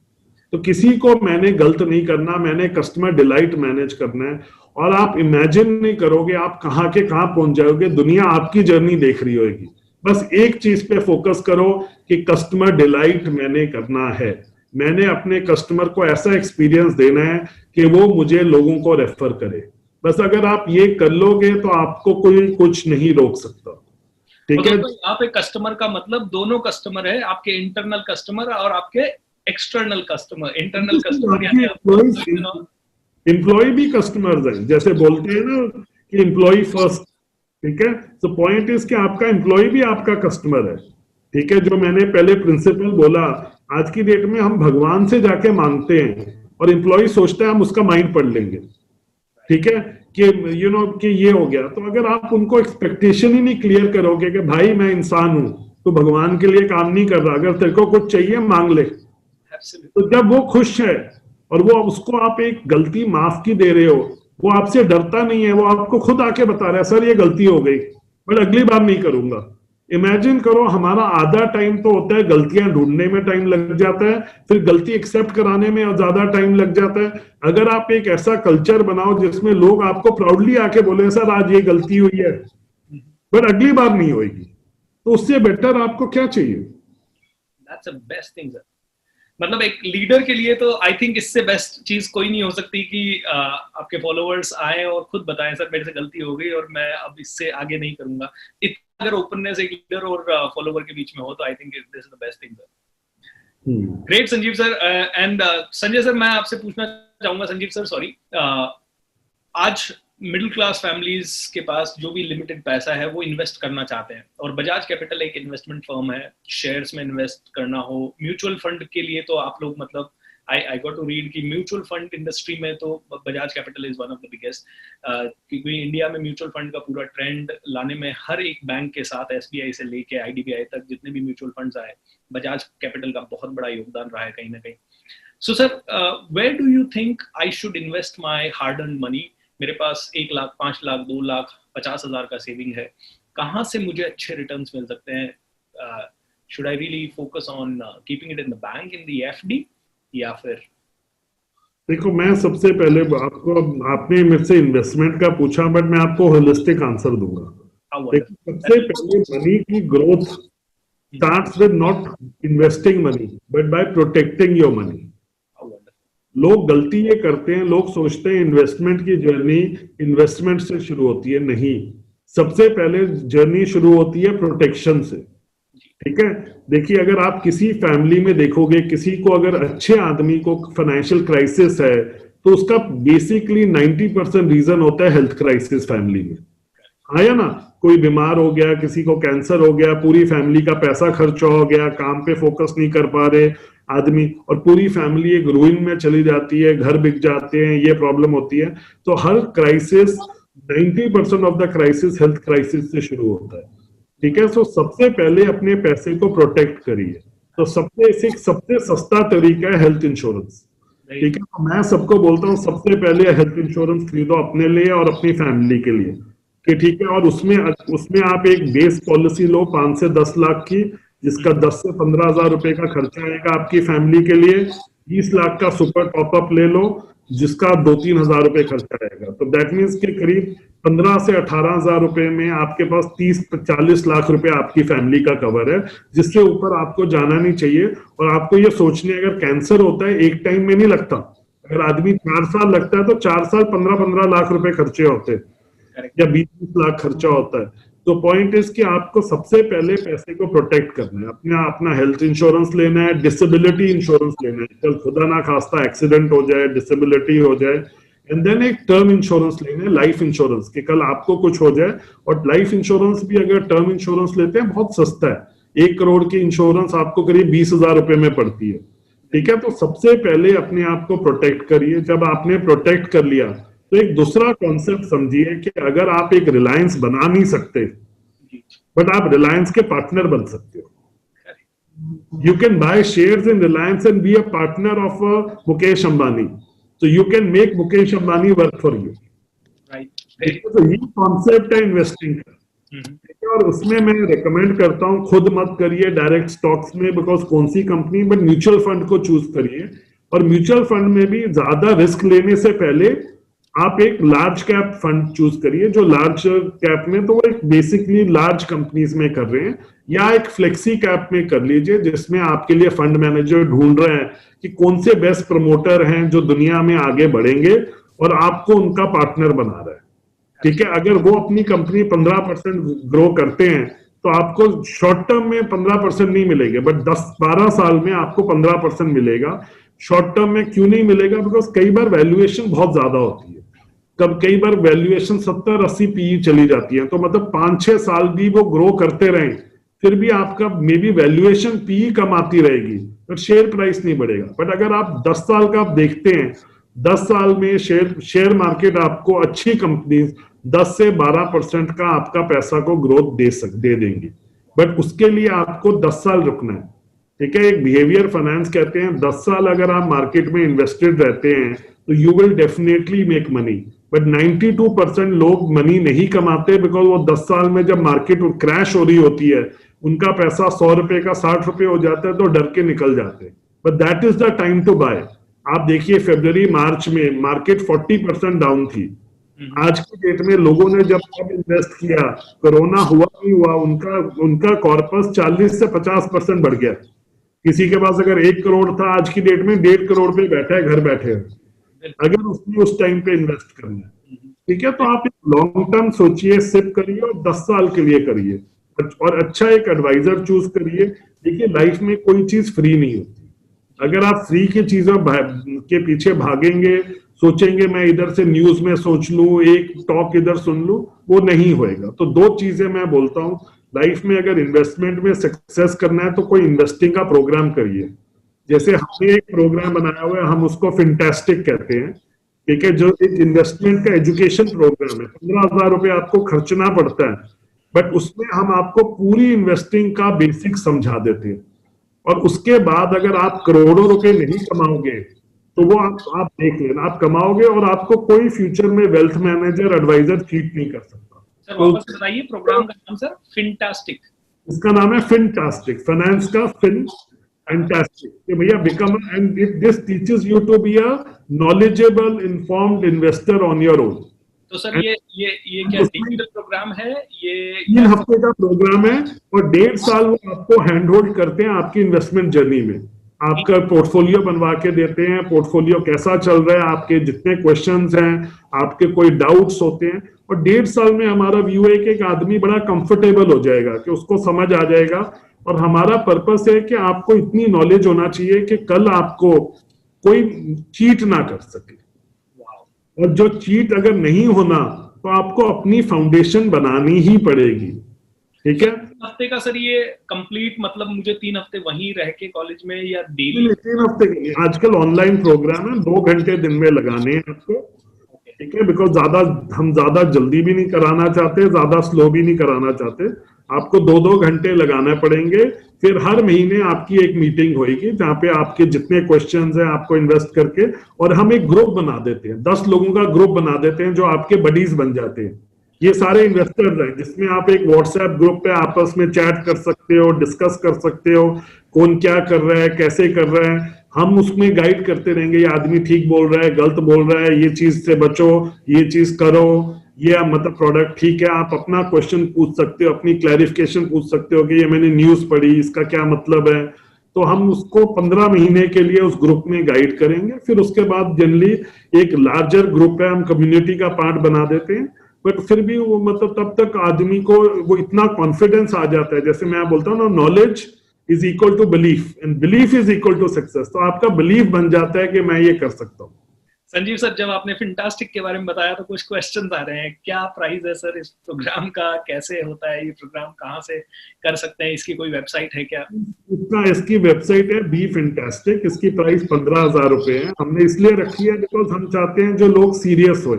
तो किसी को मैंने गलत नहीं करना, मैंने कस्टमर डिलाइट मैनेज करना है। और आप इमेजिन नहीं करोगे आप कहाँ के कहाँ पहुंच जाओगे, दुनिया आपकी जर्नी देख रही होगी। बस एक चीज पे फोकस करो कि कस्टमर डिलाइट मैंने करना है, मैंने अपने कस्टमर को ऐसा एक्सपीरियंस देना है कि वो मुझे लोगों को रेफर करे। बस अगर आप ये कर लोगे तो आपको कोई कुछ नहीं रोक सकता। ठीक है, यहाँ पे कस्टमर का मतलब दोनों कस्टमर है, आपके इंटरनल कस्टमर और आपके external customer. Internal customer employee भी कस्टमर्स हैं, जैसे बोलते हैं ना कि एम्प्लॉय फर्स्ट। ठीक है, तो पॉइंट इज कि आपका एम्प्लॉय भी आपका कस्टमर है। ठीक है, जो मैंने पहले प्रिंसिपल बोला, आज की डेट में हम भगवान से जाके मांगते हैं और एम्प्लॉय सोचता है हम उसका माइंड पढ़ लेंगे। ठीक है, कि कि ये हो गया। तो अगर आप उनको एक्सपेक्टेशन ही नहीं क्लियर करोगे कि भाई मैं इंसान हूं, तो भगवान के लिए काम नहीं कर रहा। अगर तेरे को कुछ चाहिए मांग ले। तो जब वो खुश है और वो उसको आप एक गलती माफ की दे रहे हो, वो आपसे डरता नहीं है, वो आपको खुद आके बता रहा है सर ये गलती हो गई बट अगली बार नहीं करूंगा। इमेजिन करो, हमारा आधा टाइम तो होता है गलतियां ढूंढने में, टाइम लग जाता है, फिर गलती एक्सेप्ट कराने में और ज्यादा टाइम लग जाता है। अगर आप एक ऐसा कल्चर बनाओ जिसमें लोग आपको प्राउडली आके बोले सर आज ये गलती हुई है, बट अगली बार नहीं होगी, तो उससे बेटर आपको क्या चाहिए? That's the best thing sir. मतलब एक लीडर के लिए तो आई थिंक इससे बेस्ट चीज कोई नहीं हो सकती कि आपके फॉलोअर्स आए और खुद बताएं सर मेरे से गलती हो गई और मैं अब इससे आगे नहीं करूंगा। इतना अगर ओपननेस एक लीडर और फॉलोवर के बीच में हो तो I think this is the best thing sir. Great Sanjeev sir. And Sanjay sir, मैं आपसे पूछना चाहूंगा, संजीव सर सॉरी, आज मिडिल क्लास फैमिलीज के पास जो भी लिमिटेड पैसा है वो इन्वेस्ट करना चाहते हैं और बजाज कैपिटल एक इन्वेस्टमेंट फर्म है। शेयर्स में इन्वेस्ट करना हो, म्यूचुअल फंड के लिए तो आप लोग मतलब आई गॉट टू रीड कि म्यूचुअल फंड इंडस्ट्री में तो Bajaj capital is one of the biggest, क्योंकि इंडिया में म्यूचुअल फंड का पूरा ट्रेंड लाने में हर एक बैंक के साथ एसबीआई से लेके आईडीबीआई तक जितने भी म्यूचुअल फंड्स आए, बजाज कैपिटल का बहुत बड़ा योगदान रहा है कहीं ना कहीं। So sir, where do you think I should invest my hard earn money? मेरे पास 1 लाख, 5 लाख, 2 लाख, 50,000 का सेविंग है, कहाँ से मुझे अच्छे रिटर्न्स मिल सकते हैं? Should I really focus on keeping it in the bank, in the FD, या फिर? देखो, मैं सबसे पहले आपको, आपने मेरे से इन्वेस्टमेंट का पूछा, बट मैं आपको होलिस्टिक आंसर दूंगा। देखो, सबसे पहले मनी की growth starts with not investing money but by protecting your money. लोग गलती ये करते हैं, लोग सोचते हैं इन्वेस्टमेंट की जर्नी इन्वेस्टमेंट से शुरू होती है। नहीं, सबसे पहले जर्नी शुरू होती है प्रोटेक्शन से। ठीक है, देखिए, अगर आप किसी फैमिली में देखोगे, किसी को अगर अच्छे आदमी को फाइनेंशियल क्राइसिस है तो उसका बेसिकली 90% रीजन होता है हेल्थ क्राइसिस फैमिली में। आया ना, कोई बीमार हो गया, किसी को कैंसर हो गया, पूरी फैमिली का पैसा खर्चा हो गया, काम पे फोकस नहीं कर पा रहे आदमी, और पूरी फैमिली एक रूइन में चली जाती है, घर बिक जाते हैं, ये प्रॉब्लम होती है। तो हर crisis, 90% of the crisis health crisis से शुरू होता है। ठीक है, सो सबसे पहले अपने पैसे को प्रोटेक्ट करिए। तो सबसे सस्ता तरीका है हेल्थ इंश्योरेंस। ठीक है, तो मैं सबको बोलता हूँ सबसे पहले हेल्थ इंश्योरेंस खरीदो अपने लिए और अपनी फैमिली के लिए, कि ठीक है, और उसमें आप एक बेस पॉलिसी लो 5 से 10 लाख की, जिसका 10 से 15,000 रुपए का खर्चा आएगा आपकी फैमिली के लिए। 20 लाख का सुपर टॉपअप ले लो जिसका 2-3 हजार रुपए खर्चा आएगा। तो दैट मीन्स के करीब 15 से 18,000 रुपए में आपके पास 30-40 लाख रुपए आपकी फैमिली का कवर है, जिससे ऊपर आपको जाना नहीं चाहिए। और आपको ये सोचने, अगर कैंसर होता है एक टाइम में नहीं लगता, अगर आदमी 4 साल लगता है तो 4 साल 15-15 लाख रुपए खर्चे होते हैं या 20 लाख खर्चा होता है। तो पॉइंट इज कि आपको सबसे पहले पैसे को प्रोटेक्ट करना है, अपना हेल्थ इंश्योरेंस लेना है, डिसेबिलिटी इंश्योरेंस लेना है, कल खुदा ना खास्ता एक्सीडेंट हो जाए, डिसेबिलिटी हो जाए, एंड देन एक टर्म इंश्योरेंस लेना है, लाइफ इंश्योरेंस, कि कल आपको कुछ हो जाए। और लाइफ इंश्योरेंस भी अगर टर्म इंश्योरेंस लेते हैं बहुत सस्ता है, 1 करोड़ की इंश्योरेंस आपको करीब 20,000 रुपए में पड़ती है। ठीक है, तो सबसे पहले अपने आप को प्रोटेक्ट करिए। जब आपने प्रोटेक्ट कर लिया तो एक दूसरा कॉन्सेप्ट समझिए कि अगर आप एक रिलायंस बना नहीं सकते, बट आप रिलायंस के पार्टनर बन सकते हो। You can by shares in Reliance and be a partner of Mukesh Ambani, so you can make Mukesh Ambani work for you. तो ये कॉन्सेप्ट है इन्वेस्टिंग का। और उसमें मैं रिकमेंड करता हूँ, खुद मत करिए डायरेक्ट स्टॉक्स में, बिकॉज कौन सी कंपनी, बट म्यूचुअल फंड को चूज करिए। और म्यूचुअल फंड में भी ज्यादा रिस्क लेने से पहले आप एक लार्ज कैप फंड चूज करिए, जो लार्ज कैप में तो वो एक बेसिकली लार्ज कंपनीज में कर रहे हैं, या एक फ्लेक्सी कैप में कर लीजिए जिसमें आपके लिए फंड मैनेजर ढूंढ रहे हैं कि कौन से बेस्ट प्रमोटर हैं जो दुनिया में आगे बढ़ेंगे और आपको उनका पार्टनर बना रहा है। ठीक है, अगर वो अपनी कंपनी 15% ग्रो करते हैं तो आपको शॉर्ट टर्म में 15% नहीं मिलेंगे, बट 10-12 साल में आपको 15% मिलेगा। शॉर्ट टर्म में क्यों नहीं मिलेगा? बिकॉज कई बार वैल्यूएशन बहुत ज्यादा होती है, कई बार वैल्यूएशन 70-80 पीई चली जाती है, तो मतलब 5-6 साल भी वो ग्रो करते रहें, फिर भी आपका मे बी वैल्यूएशन पीई कम आती रहेगी, बट शेयर प्राइस नहीं बढ़ेगा। बट अगर आप 10 साल का आप देखते हैं, 10 साल में शेयर मार्केट आपको अच्छी कंपनी 10 से 12% का आपका पैसा को ग्रोथ दे देंगी, बट उसके लिए आपको 10 साल रुकना है। ठीक है, एक बिहेवियर फाइनेंस कहते हैं 10 साल अगर आप मार्केट में इन्वेस्टेड रहते हैं तो you will definitely make money, but 92% लोग मनी नहीं कमाते बिकॉज वो 10 साल में जब मार्केट क्रैश हो रही होती है उनका पैसा 100 रुपए का 60 रुपए हो जाता है तो डर के निकल जाते हैं। But that is the time to buy. आप देखिए फरवरी मार्च में मार्केट 40% डाउन थी। आज की डेट में लोगों ने जब सब इन्वेस्ट किया, कोरोना हुआ नहीं हुआ, उनका कॉर्पस 40 से 50% बढ़ गया। किसी के पास अगर 1 करोड़ था आज की डेट में 1.5 करोड़ पे बैठा है घर बैठे, अगर उसने उस टाइम पे इन्वेस्ट करना है। ठीक है, तो आप लॉन्ग टर्म सोचिए, सिप करिए और 10 साल के लिए करिए और अच्छा एक एडवाइजर चूज करिए। देखिए लाइफ में कोई चीज फ्री नहीं होती। अगर आप फ्री की चीजों के पीछे भागेंगे, सोचेंगे मैं इधर से न्यूज में सोच लूं, एक टॉक इधर सुन लूं, वो नहीं होएगा। तो 2 चीजें मैं बोलता हूं लाइफ में, अगर इन्वेस्टमेंट में सक्सेस करना है तो कोई इन्वेस्टिंग का प्रोग्राम करिए। जैसे हमने एक प्रोग्राम बनाया हुआ है, हम उसको फिनटेस्टिक कहते हैं। ठीक है, जो एक इन्वेस्टमेंट का एजुकेशन प्रोग्राम है, 15,000 रुपए आपको खर्चना पड़ता है, बट उसमें हम आपको पूरी इन्वेस्टिंग का बेसिक समझा देते हैं। और उसके बाद अगर आप करोड़ों रुपए नहीं कमाओगे तो वो आप देख लेना, आप कमाओगे और आपको कोई फ्यूचर में वेल्थ मैनेजर एडवाइजर चीट नहीं कर सकता। सर वापस बताइए प्रोग्राम का नाम। सर फिनटास्टिक, इसका नाम है फिनटास्टिक, फाइनेंस का फिन, फैंटास्टिक। कि भैया become, and if this teaches you to be a knowledgeable informed investor on your own. तो सर ये क्या डिजिटल प्रोग्राम है? ये 3 हफ्ते का प्रोग्राम है और 1.5 साल वो आपको हैंड होल्ड करते हैं आपकी इन्वेस्टमेंट जर्नी में। आपका पोर्टफोलियो बनवा के देते हैं, पोर्टफोलियो कैसा चल रहा है, आपके जितने क्वेश्चंस हैं, आपके कोई डाउट्स होते हैं, और 1.5 साल में हमारा व्यू है कि एक आदमी बड़ा कंफर्टेबल हो जाएगा, कि उसको समझ आ जाएगा। और हमारा पर्पस है कि आपको इतनी नॉलेज होना चाहिए कि कल आपको कोई चीट ना कर सके। और जो चीट अगर नहीं होना तो आपको अपनी फाउंडेशन बनानी ही पड़ेगी। ठीक है, हफ्ते का सर ये कंप्लीट, मतलब मुझे 3 हफ्ते वहीं रह के कॉलेज में या डेली? 3 हफ्ते के लिए आजकल ऑनलाइन प्रोग्राम है, 2 घंटे दिन में लगाने हैं आपको। ठीक है, बिकॉज हम ज्यादा जल्दी भी नहीं कराना चाहते, ज्यादा स्लो भी नहीं कराना चाहते। आपको 2-2 घंटे लगाने पड़ेंगे। फिर हर महीने आपकी एक मीटिंग होगी जहाँ पे आपके जितने क्वेश्चंस हैं आपको इन्वेस्ट करके, और हम एक ग्रुप बना देते हैं, 10 लोगों का ग्रुप बना देते हैं जो आपके बडीज बन जाते हैं। ये सारे इन्वेस्टर्स हैं, जिसमें आप एक व्हाट्सएप ग्रुप पे आपस में चैट कर सकते हो, डिस्कस कर सकते हो, कौन क्या कर रहा है, कैसे कर रहा है। हम उसमें गाइड करते रहेंगे, ये आदमी ठीक बोल रहा है, गलत बोल रहा है, ये चीज से बचो, ये चीज करो, ये मतलब प्रोडक्ट ठीक है। आप अपना क्वेश्चन पूछ सकते हो, अपनी क्लैरिफिकेशन पूछ सकते हो कि ये मैंने न्यूज पढ़ी, इसका क्या मतलब है। तो हम उसको 15 महीने के लिए उस ग्रुप में गाइड करेंगे। फिर उसके बाद जनरली एक लार्जर ग्रुप है, हम कम्युनिटी का पार्ट बना देते हैं। बट फिर भी वो मतलब तब तक आदमी को वो इतना कॉन्फिडेंस आ जाता है, जैसे मैं बोलता हूँ ना, knowledge is equal to belief and belief is equal to success. तो आपका बिलीफ बन जाता है कि मैं ये कर सकता हूँ। संजीव सर, जब आपने फिनटास्टिक के बारे में बताया तो कुछ क्वेश्चंस आ रहे हैं। क्या प्राइस है सर इस प्रोग्राम का? कैसे होता है ये प्रोग्राम? कहाँ से कर सकते हैं? इसकी कोई वेबसाइट है क्या? इसकी वेबसाइट है बी फिनटास्टिक। इसकी प्राइस 15,000 रुपए है। हमने इसलिए रखी है बिकॉज हम चाहते हैं जो लोग सीरियस हो,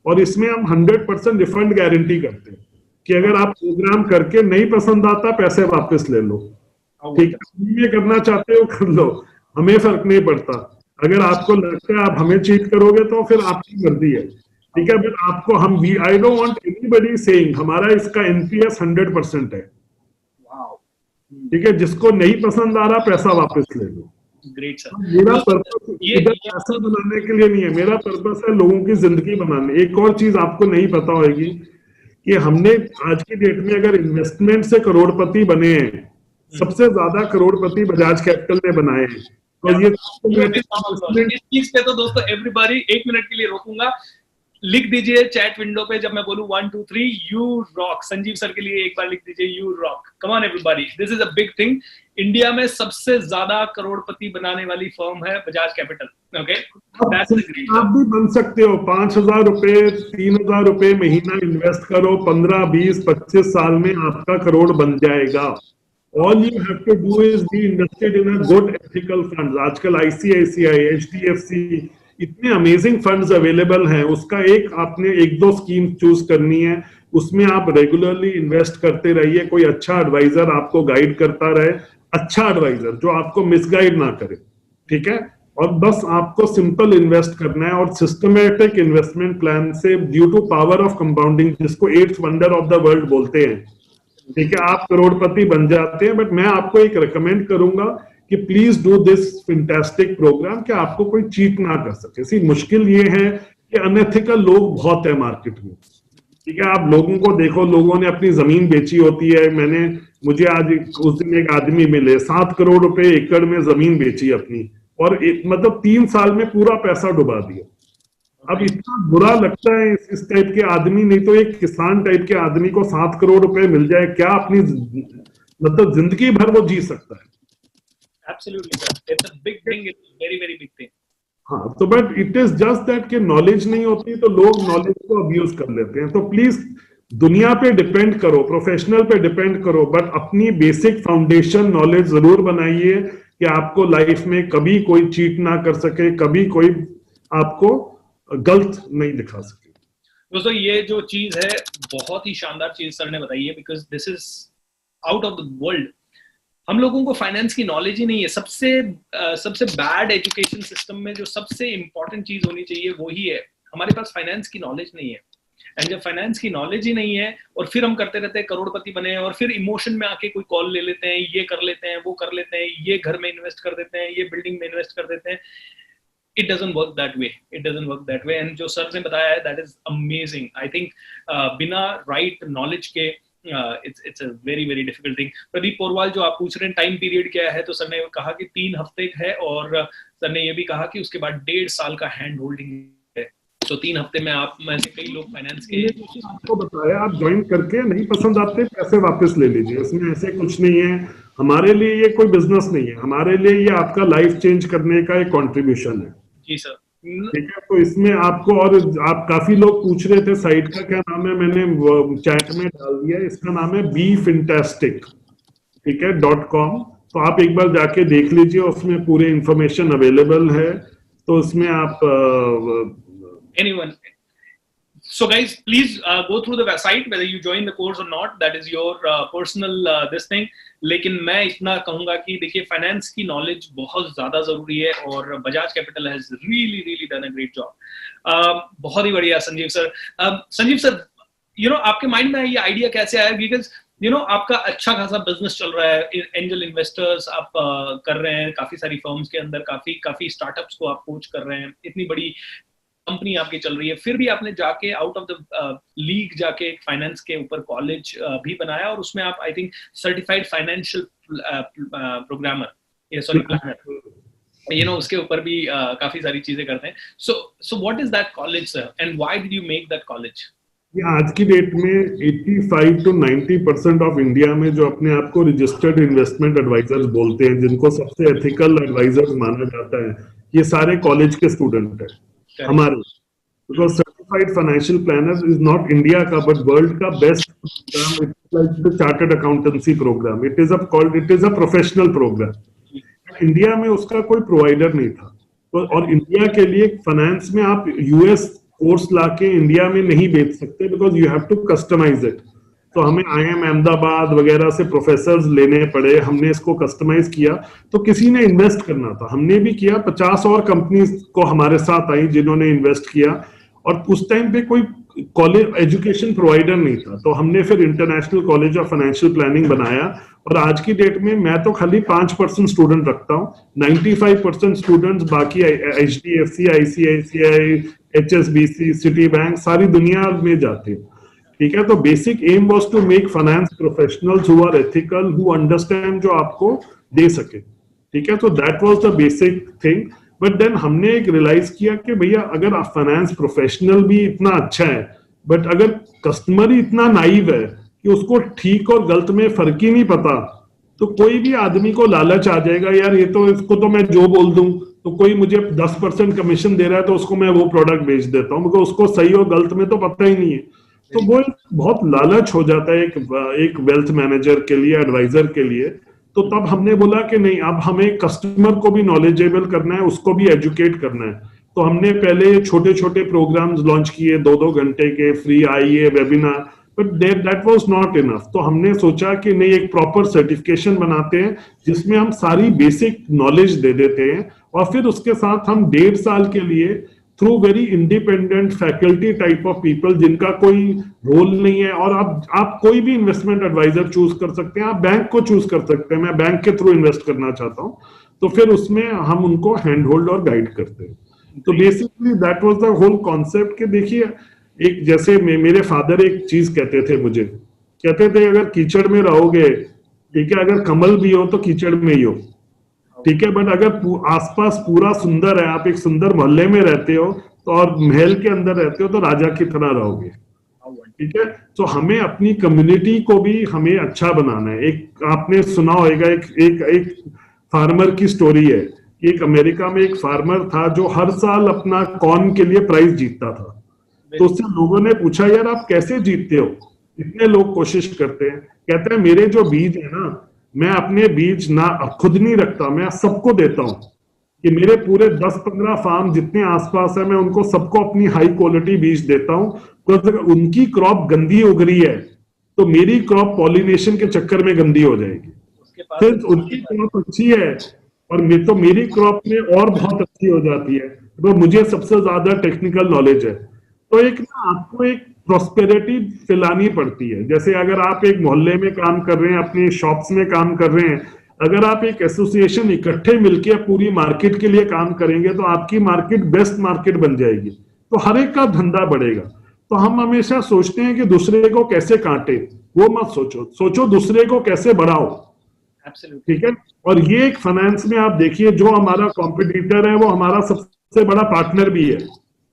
और इसमें हम 100% रिफंड गारंटी करते हैं कि अगर आप प्रोग्राम करके नहीं पसंद आता, पैसे वापस ले लो। ठीक है, करना चाहते हो कर लो, हमें फर्क नहीं पड़ता। अगर आपको लगता है आप हमें चीट करोगे तो फिर आपकी मर्जी है। ठीक है, बट आपको हम I don't want anybody saying हमारा इसका एनपीएस 100% है। ठीक है, जिसको नहीं पसंद आ रहा पैसा वापस ले लो। Great sir. मेरा पर्पस इधर पैसा बनाने के लिए नहीं है, मेरा पर्पस है लोगों की जिंदगी बनाने। एक और चीज आपको नहीं पता होगी कि हमने आज की डेट में अगर इन्वेस्टमेंट से करोड़पति बने हैं, सबसे ज्यादा करोड़पति बजाज कैपिटल ने बनाए हैं। तो ये इस चीज पे तो दोस्तों एवरीबॉडी 1 मिनट के लिए रोकूंगा। लिख दीजिए चैट विंडो पे, जब मैं बोलूं 1 2 3 यू रॉक। संजीव सर के लिए एक बार लिख दीजिए you rock. Come on everybody, this is a big thing. India में सबसे ज्यादा करोड़पति बनाने वाली फर्म है बजाज कैपिटल। ओके, आप भी बन सकते हो। 5,000 रुपए, 3,000 रुपए महीना इन्वेस्ट करो, 15 20 25 साल में आपका करोड़ बन जाएगा। All you have to do is be invested in a good ethical funds। आजकल ICICI, HDFC, इतने अमेजिंग फंड्स अवेलेबल हैं। उसका एक आपने 1-2 स्कीम चूज करनी है, उसमें आप रेगुलरली इन्वेस्ट करते रहिए। कोई अच्छा एडवाइजर आपको गाइड करता रहे, अच्छा एडवाइजर जो आपको मिसगाइड ना करे। ठीक है, और बस आपको सिंपल इन्वेस्ट करना है और सिस्टमेटिक इन्वेस्टमेंट प्लान से due to power of compounding, जिसको 8th wonder of the world बोलते हैं, ठीक है, आप करोड़पति बन जाते हैं। बट मैं आपको एक रिकमेंड करूंगा कि please do this fantastic program, कि आपको कोई चीट ना कर सके। सी मुश्किल ये है कि अनएथिकल लोग बहुत है मार्केट में, ठीक है। आप लोगों को देखो, लोगों ने अपनी जमीन बेची होती है। मुझे आज उस दिन एक आदमी मिले, 7 करोड़ रुपए एकड़ में जमीन बेची अपनी, और मतलब 3 साल में पूरा पैसा डुबा दिया। अब इतना बुरा लगता है इस टाइप के आदमी, नहीं तो एक किसान टाइप के आदमी को 7 करोड़ रुपए मिल जाए, क्या अपनी मतलब जिंदगी भर वो जी सकता है? Absolutely, sir. It's a big thing. It's a very, very big thing. हाँ, तो but it is just that कि नॉलेज नहीं होती तो लोग नॉलेज को अब्यूज कर लेते हैं। तो प्लीज दुनिया पे डिपेंड करो, प्रोफेशनल पे डिपेंड करो, बट अपनी बेसिक फाउंडेशन नॉलेज जरूर बनाइए कि आपको लाइफ में कभी कोई चीट ना कर सके, कभी कोई आपको गलत नहीं दिखा सके। दोस्तों, ये जो चीज है बहुत ही शानदार चीज सर ने बताई है, because this is out of the world. हम लोगों को फाइनेंस की नॉलेज ही नहीं है। सबसे बैड एजुकेशन सिस्टम में जो सबसे इंपॉर्टेंट चीज होनी चाहिए वो ही है, हमारे पास फाइनेंस की नॉलेज नहीं है। एंड जब फाइनेंस की नॉलेज ही नहीं है और फिर हम करते रहते हैं करोड़पति बने, और फिर इमोशन में आके कोई कॉल ले लेते हैं, ये कर लेते हैं, वो कर लेते हैं, ये घर में इन्वेस्ट कर देते हैं, ये बिल्डिंग में इन्वेस्ट कर देते हैं। It doesn't work that way. It doesn't work that way. And जो सर ने बताया है, that is amazing. I think बिना right knowledge के it's a very very difficult thing. Pradeep Porwal, जो आप पूछ रहे हैं टाइम पीरियड क्या है, तो सर ने कहा कि 3 हफ्ते है, और सर ने ये भी कहा कि उसके बाद 1.5 साल का हैंड होल्डिंग है। तो 3 हफ्ते में आप में से कई लोग फाइनेंस के आपको बताया, आप ज्वाइन करके नहीं पसंद आते पैसे वापस ले लीजिए, इसमें ऐसे कुछ नहीं है। हमारे लिए ये कोई बिजनेस नहीं है, हमारे लिए ये आपका लाइफ चेंज करने का एक कंट्रीब्यूशन है। जी सर, ठीक है। तो इसमें आपको, और आप काफी लोग पूछ रहे थे साइट का क्या नाम है, मैंने चैट में डाल दिया, इसका नाम है BeFintastic, ठीक है .com। तो आप एक बार जाके देख लीजिए, उसमें पूरे इंफॉर्मेशन अवेलेबल है। तो उसमें आप anyone. So guys, please go through the website, whether you join the course or not, that is your personal this thing. लेकिन मैं इतना कहूंगा कि देखिए, फाइनेंस की नॉलेज बहुत ज्यादा जरूरी है, और Bajaj Capital has really done a great job. बहुत ही बढ़िया संजीव सर। संजीव सर, आपके माइंड में ये आइडिया कैसे आया? बिकॉज आपका अच्छा खासा बिजनेस चल रहा है, एंजल इन्वेस्टर्स आप कर रहे हैं काफी सारी फर्म्स के अंदर, काफी स्टार्टअप्स को आप कोच कर रहे हैं, इतनी बड़ी कंपनी आपकी चल रही है, फिर भी आपने जाके आउट ऑफ द लीग जाके एक फाइनेंस के ऊपर कॉलेज भी बनाया, और उसमें आप I think certified financial programmer, sorry planner, उसके ऊपर भी काफी सारी चीजें करते हैं। So what is that college sir, and why did you make that college? आज की डेट में 85 to 90% ऑफ इंडिया में जो अपने आप को रजिस्टर्ड इन्वेस्टमेंट एडवाइजर्स बोलते हैं, जिनको सबसे एथिकल एडवाइजर्स माना जाता है, ये सारे कॉलेज के स्टूडेंट हैं हमारे। Because certified financial planner is not India का बट वर्ल्ड का best program. It's like the chartered accountancy program. It is a professional program. India में उसका कोई प्रोवाइडर नहीं था। तो और इंडिया के लिए फाइनेंस में आप यूएस कोर्स लाके इंडिया में नहीं बेच सकते, because you have to customize it. तो हमें IIM अहमदाबाद वगैरह से प्रोफेसर्स लेने पड़े, हमने इसको कस्टमाइज किया। तो किसी ने इन्वेस्ट करना था, हमने भी किया। 50 और कंपनीज को हमारे साथ आई जिन्होंने इन्वेस्ट किया, और उस टाइम पे कोई कॉलेज एजुकेशन प्रोवाइडर नहीं था। तो हमने फिर international college of financial planning बनाया, और आज की डेट में मैं तो खाली 5% स्टूडेंट रखता हूँ। 95% स्टूडेंट्स बाकी HDFC, ICICI, HSBC, Citibank, सारी दुनिया में जाते हैं। ठीक है। तो basic aim was to make finance professionals who are ethical, who understand, जो आपको दे सके। ठीक है। तो that was the basic thing. But then हमने एक रियलाइज किया कि भैया, अगर आप फाइनेंस प्रोफेशनल भी इतना अच्छा है, बट अगर कस्टमर ही इतना नाइव है कि उसको ठीक और गलत में फर्क ही नहीं पता, तो कोई भी आदमी को लालच आ जाएगा, यार ये तो, इसको तो मैं जो बोल दूं, तो कोई मुझे 10% कमीशन दे रहा है तो उसको मैं वो प्रोडक्ट बेच देता हूँ, क्योंकि उसको सही और गलत में तो पता ही नहीं है। तो वो बहुत लालच हो जाता है एक वेल्थ मैनेजर के लिए, एडवाइजर के लिए। तो तब हमने बोला कि नहीं, अब हमें कस्टमर को भी नॉलेजेबल करना है, उसको भी एजुकेट करना है। तो हमने पहले छोटे छोटे प्रोग्राम्स लॉन्च किए, 2-2 घंटे के फ्री आईए webinar, but that was not enough. तो हमने सोचा कि नहीं, एक प्रॉपर सर्टिफिकेशन बनाते हैं जिसमें हम सारी बेसिक नॉलेज दे देते हैं, और फिर उसके साथ हम 1.5 साल के लिए through very independent faculty type of people जिनका कोई रोल नहीं है, और आप कोई भी इन्वेस्टमेंट एडवाइजर चूज कर सकते हैं, आप बैंक को चूज कर सकते हैं, मैं बैंक के थ्रू इन्वेस्ट करना चाहता हूं, तो फिर उसमें हम उनको हैंड होल्ड और गाइड करते हैं। तो basically that was the whole concept कि देखिए, एक जैसे मेरे फादर एक चीज कहते थे मुझे, कहते थे अगर कीचड़ में रहोगे, ठीक है, अगर कमल भी हो तो कीचड़ में ही हो, ठीक है, बट अगर आसपास पूरा सुंदर है, आप एक सुंदर मोहल्ले में रहते हो तो और महल के अंदर रहते हो तो राजा की तरह रहोगे, ठीक है। तो हमें अपनी कम्युनिटी को भी हमें अच्छा बनाना है। एक आपने सुना होगा, एक फार्मर की स्टोरी है। एक अमेरिका में एक फार्मर था जो हर साल अपना कॉर्न के लिए प्राइज जीतता था। तो उससे लोगों ने पूछा, यार आप कैसे जीतते हो, इतने लोग कोशिश करते हैं। कहते हैं मेरे जो बीज है ना, मैं अपने बीज ना खुद नहीं रखता, मैं सबको देता हूं कि मेरे पूरे 10-15 फार्म जितने आसपास है, मैं उनको सबको अपनी हाई क्वालिटी बीज देता हूं। तो अगर उनकी क्रॉप गंदी उग रही है तो मेरी क्रॉप पॉलिनेशन के चक्कर में गंदी हो जाएगी, फिर उनकी क्रॉप अच्छी है और तो मेरी क्रॉप में और बहुत अच्छी हो जाती है। तो मुझे सबसे ज्यादा टेक्निकल नॉलेज है। तो एक ना आपको एक प्रॉस्पेरिटी फैलानी पड़ती है। जैसे अगर आप एक मोहल्ले में काम कर रहे हैं, अपनी शॉप्स में काम कर रहे हैं, अगर आप एक एसोसिएशन इकट्ठे मिलकर पूरी मार्केट के लिए काम करेंगे तो आपकी मार्केट बेस्ट मार्केट बन जाएगी, तो हर एक का धंधा बढ़ेगा। तो हम हमेशा सोचते हैं कि दूसरे को कैसे काटे, वो मत सोचो दूसरे को कैसे बढ़ाओ, ठीक है। और ये एक फाइनेंस में आप देखिए, जो हमारा कॉम्पिटिटर है वो हमारा सबसे बड़ा पार्टनर भी है।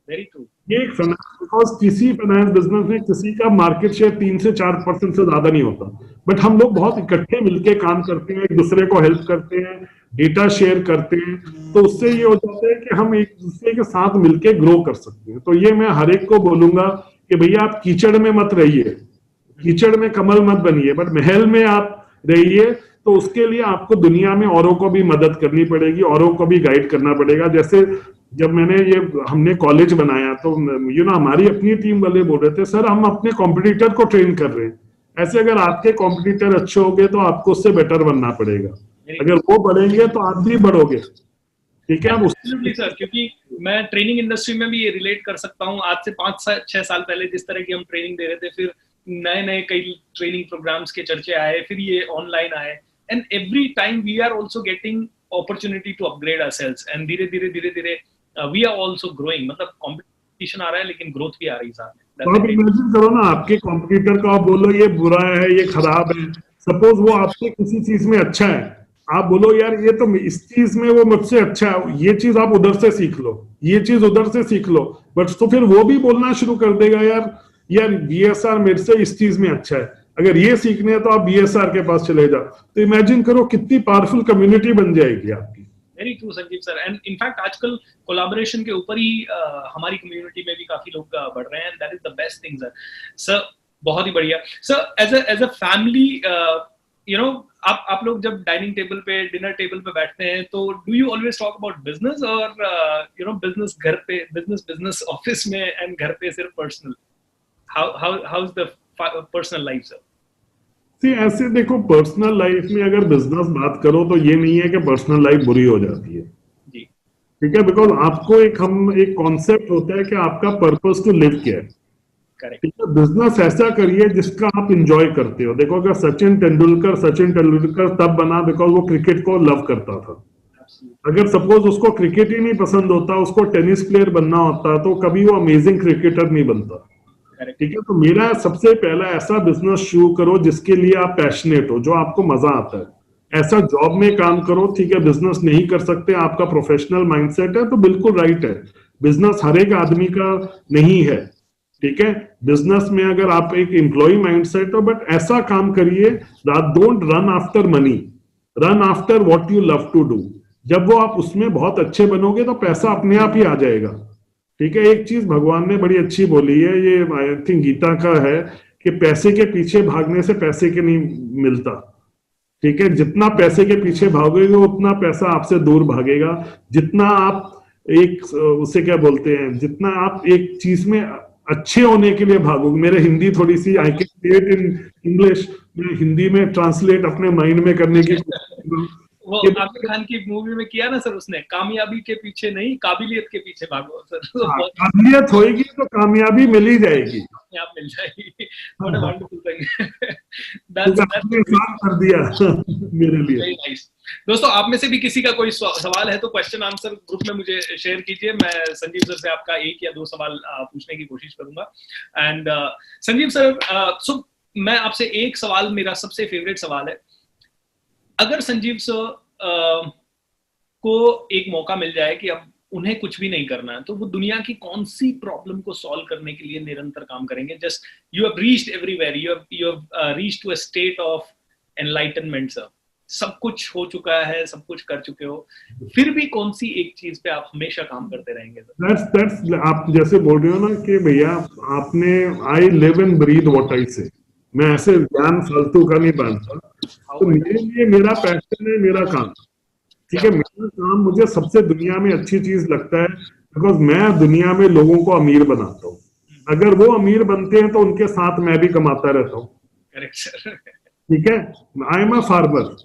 Very true. ये एक फाइनेंस, बिकॉज किसी फाइनेंस बिजनेस में किसी का मार्केट शेयर 3 से 4% से ज्यादा नहीं होता, बट हम लोग बहुत इकट्ठे मिलके काम करते हैं, एक दूसरे को हेल्प करते हैं, डेटा शेयर करते हैं, तो उससे ये हो जाता है कि हम एक दूसरे के साथ मिलके ग्रो कर सकते हैं। तो ये मैं हर एक को बोलूंगा कि भैया आप कीचड़ में मत रहिए, कीचड़ में कमल मत बनिए, बट महल में आप रहिए। तो उसके लिए आपको दुनिया में औरों को भी मदद करनी पड़ेगी, औरों को भी गाइड करना पड़ेगा। जैसे जब हमने कॉलेज बनाया तो हमारी अपनी टीम वाले बोल रहे थे, सर हम अपने कॉम्पिटिटर को ट्रेन कर रहे हैं। ऐसे अगर आपके कॉम्पिटिटर अच्छे होंगे तो आपको उससे बेटर बनना पड़ेगा, अगर वो बढ़ेंगे तो आप भी बढ़ोगे, ठीक है। एब्सोल्युटली सर, क्योंकि मैं ट्रेनिंग इंडस्ट्री में भी ये रिलेट कर सकता हूँ। आज से 5-6 साल पहले जिस तरह की हम ट्रेनिंग दे रहे थे, फिर नए कई ट्रेनिंग प्रोग्राम्स के चर्चे आए, फिर ये ऑनलाइन आए, and every time we are also getting opportunity to upgrade ourselves, and धीरे धीरे वी आर ऑल्सो ग्रोइंग। मतलब कॉम्पिटिशन आ रहा है लेकिन ग्रोथ भी आ रही है साथ में। तो आप इमेजिन करो ना, आपके कॉम्पिटिटर को आप बोलो ये बुरा है, ये खराब है, सपोज वो आपसे किसी चीज में अच्छा है, आप बोलो यार ये तो इस चीज में वो मुझसे अच्छा है, ये चीज आप उधर से सीख लो, ये चीज उधर से सीख लो, बट तो फिर वो भी बोलना शुरू कर देगा, यार बीएसआर मेरे से इस चीज में अच्छा है, अगर ये सीखने है तो आप बीएसआर के पास चले जाओ। तो इमेजिन करो कितनी पावरफुल कम्युनिटी बन जाएगी आपकी। Very true Sanjeev sir, and in fact आजकल कोलैबोरेशन के ऊपर ही हमारी कम्युनिटी में भी काफी लोग बढ़ रहे हैं, and that is the best thing sir. बहुत ही बढ़िया सर। एज अ फैमिली, आप लोग जब डाइनिंग टेबल पे, डिनर टेबल पे बैठते हैं, तो do you always talk about business, और बिजनेस घर पे, बिजनेस ऑफिस में, एंड घर पे सिर्फ personal? How is the personal life sir? ऐसे देखो, पर्सनल लाइफ में अगर बिजनेस बात करो तो ये नहीं है कि पर्सनल लाइफ बुरी हो जाती है जी, ठीक है, बिकॉज आपको एक कॉन्सेप्ट होता है कि आपका पर्पस टू लिव क्या है, ठीक है। बिजनेस ऐसा करिए जिसका आप इंजॉय करते हो। देखो, अगर सचिन तेंदुलकर तब बना बिकॉज वो क्रिकेट को लव करता था। अगर सपोज उसको क्रिकेट ही नहीं पसंद होता, उसको टेनिस प्लेयर बनना होता, तो कभी वो अमेजिंग क्रिकेटर नहीं बनता, ठीक है। तो मेरा सबसे पहला ऐसा बिजनेस शुरू करो जिसके लिए आप पैशनेट हो, जो आपको मजा आता है। ऐसा जॉब में काम करो, ठीक है। बिजनेस नहीं कर सकते, आपका प्रोफेशनल माइंडसेट है तो बिल्कुल राइट है, बिजनेस हर एक आदमी का नहीं है, ठीक है। बिजनेस में अगर आप एक एम्प्लॉय माइंडसेट हो, बट ऐसा काम करिए, don't run after money, run after what you love to do. जब वो आप उसमें बहुत अच्छे बनोगे तो पैसा अपने आप ही आ जाएगा, ठीक है। एक चीज भगवान ने बड़ी अच्छी बोली है, ये आई थिंक गीता का है, कि पैसे के पीछे भागने से पैसे के नहीं मिलता, ठीक है। जितना पैसे के पीछे भागोगे उतना पैसा आपसे दूर भागेगा। जितना आप उसे क्या बोलते हैं, जितना आप एक चीज में अच्छे होने के लिए भागोगे, मेरे हिंदी थोड़ी सी, I can say it in English, मैं हिंदी में ट्रांसलेट अपने माइंड में करने की कोशिश करूं। वो आमिर खान की मूवी में किया ना सर उसने, कामयाबी के पीछे नहीं काबिलियत के पीछे भागो सर। काबिलियत होएगी तो कामयाबी मिल ही जाएगी, अपने आप मिल जाएगी। What a wonderful thing. आपने आसान कर दिया मेरे लिए। Very nice. दोस्तों आप में से भी किसी का कोई सवाल है तो क्वेश्चन आंसर ग्रुप में मुझे शेयर कीजिए। मैं संजीव सर से आपका 1 या 2 सवाल पूछने की कोशिश करूंगा। एंड संजीव सर, सो मैं आपसे एक सवाल, मेरा सबसे फेवरेट सवाल है, अगर संजीव सर को एक मौका मिल जाए कि अब उन्हें कुछ भी नहीं करना है, तो वो दुनिया की कौन सी प्रॉब्लम को सॉल्व करने के लिए निरंतर काम करेंगे? Just you have reached everywhere, you have reached to a state of enlightenment sir, सब कुछ हो चुका है, सब कुछ कर चुके हो, फिर भी कौन सी एक चीज पे आप हमेशा काम करते रहेंगे सर? That's आप जैसे बोल रहे हो ना कि भैया आपने I live and breathe what I say, मैं ऐसे ज्ञान फालतू का नहीं बांटता। तो मेरे लिए मेरा पैशन है मेरा काम, ठीक है। मेरा काम मुझे सबसे दुनिया में अच्छी चीज लगता है, बिकॉज मैं दुनिया में लोगों को अमीर बनाता हूँ। अगर वो अमीर बनते हैं तो उनके साथ मैं भी कमाता रहता हूँ। Correct sir. ठीक है, आई एम अ फार्मर,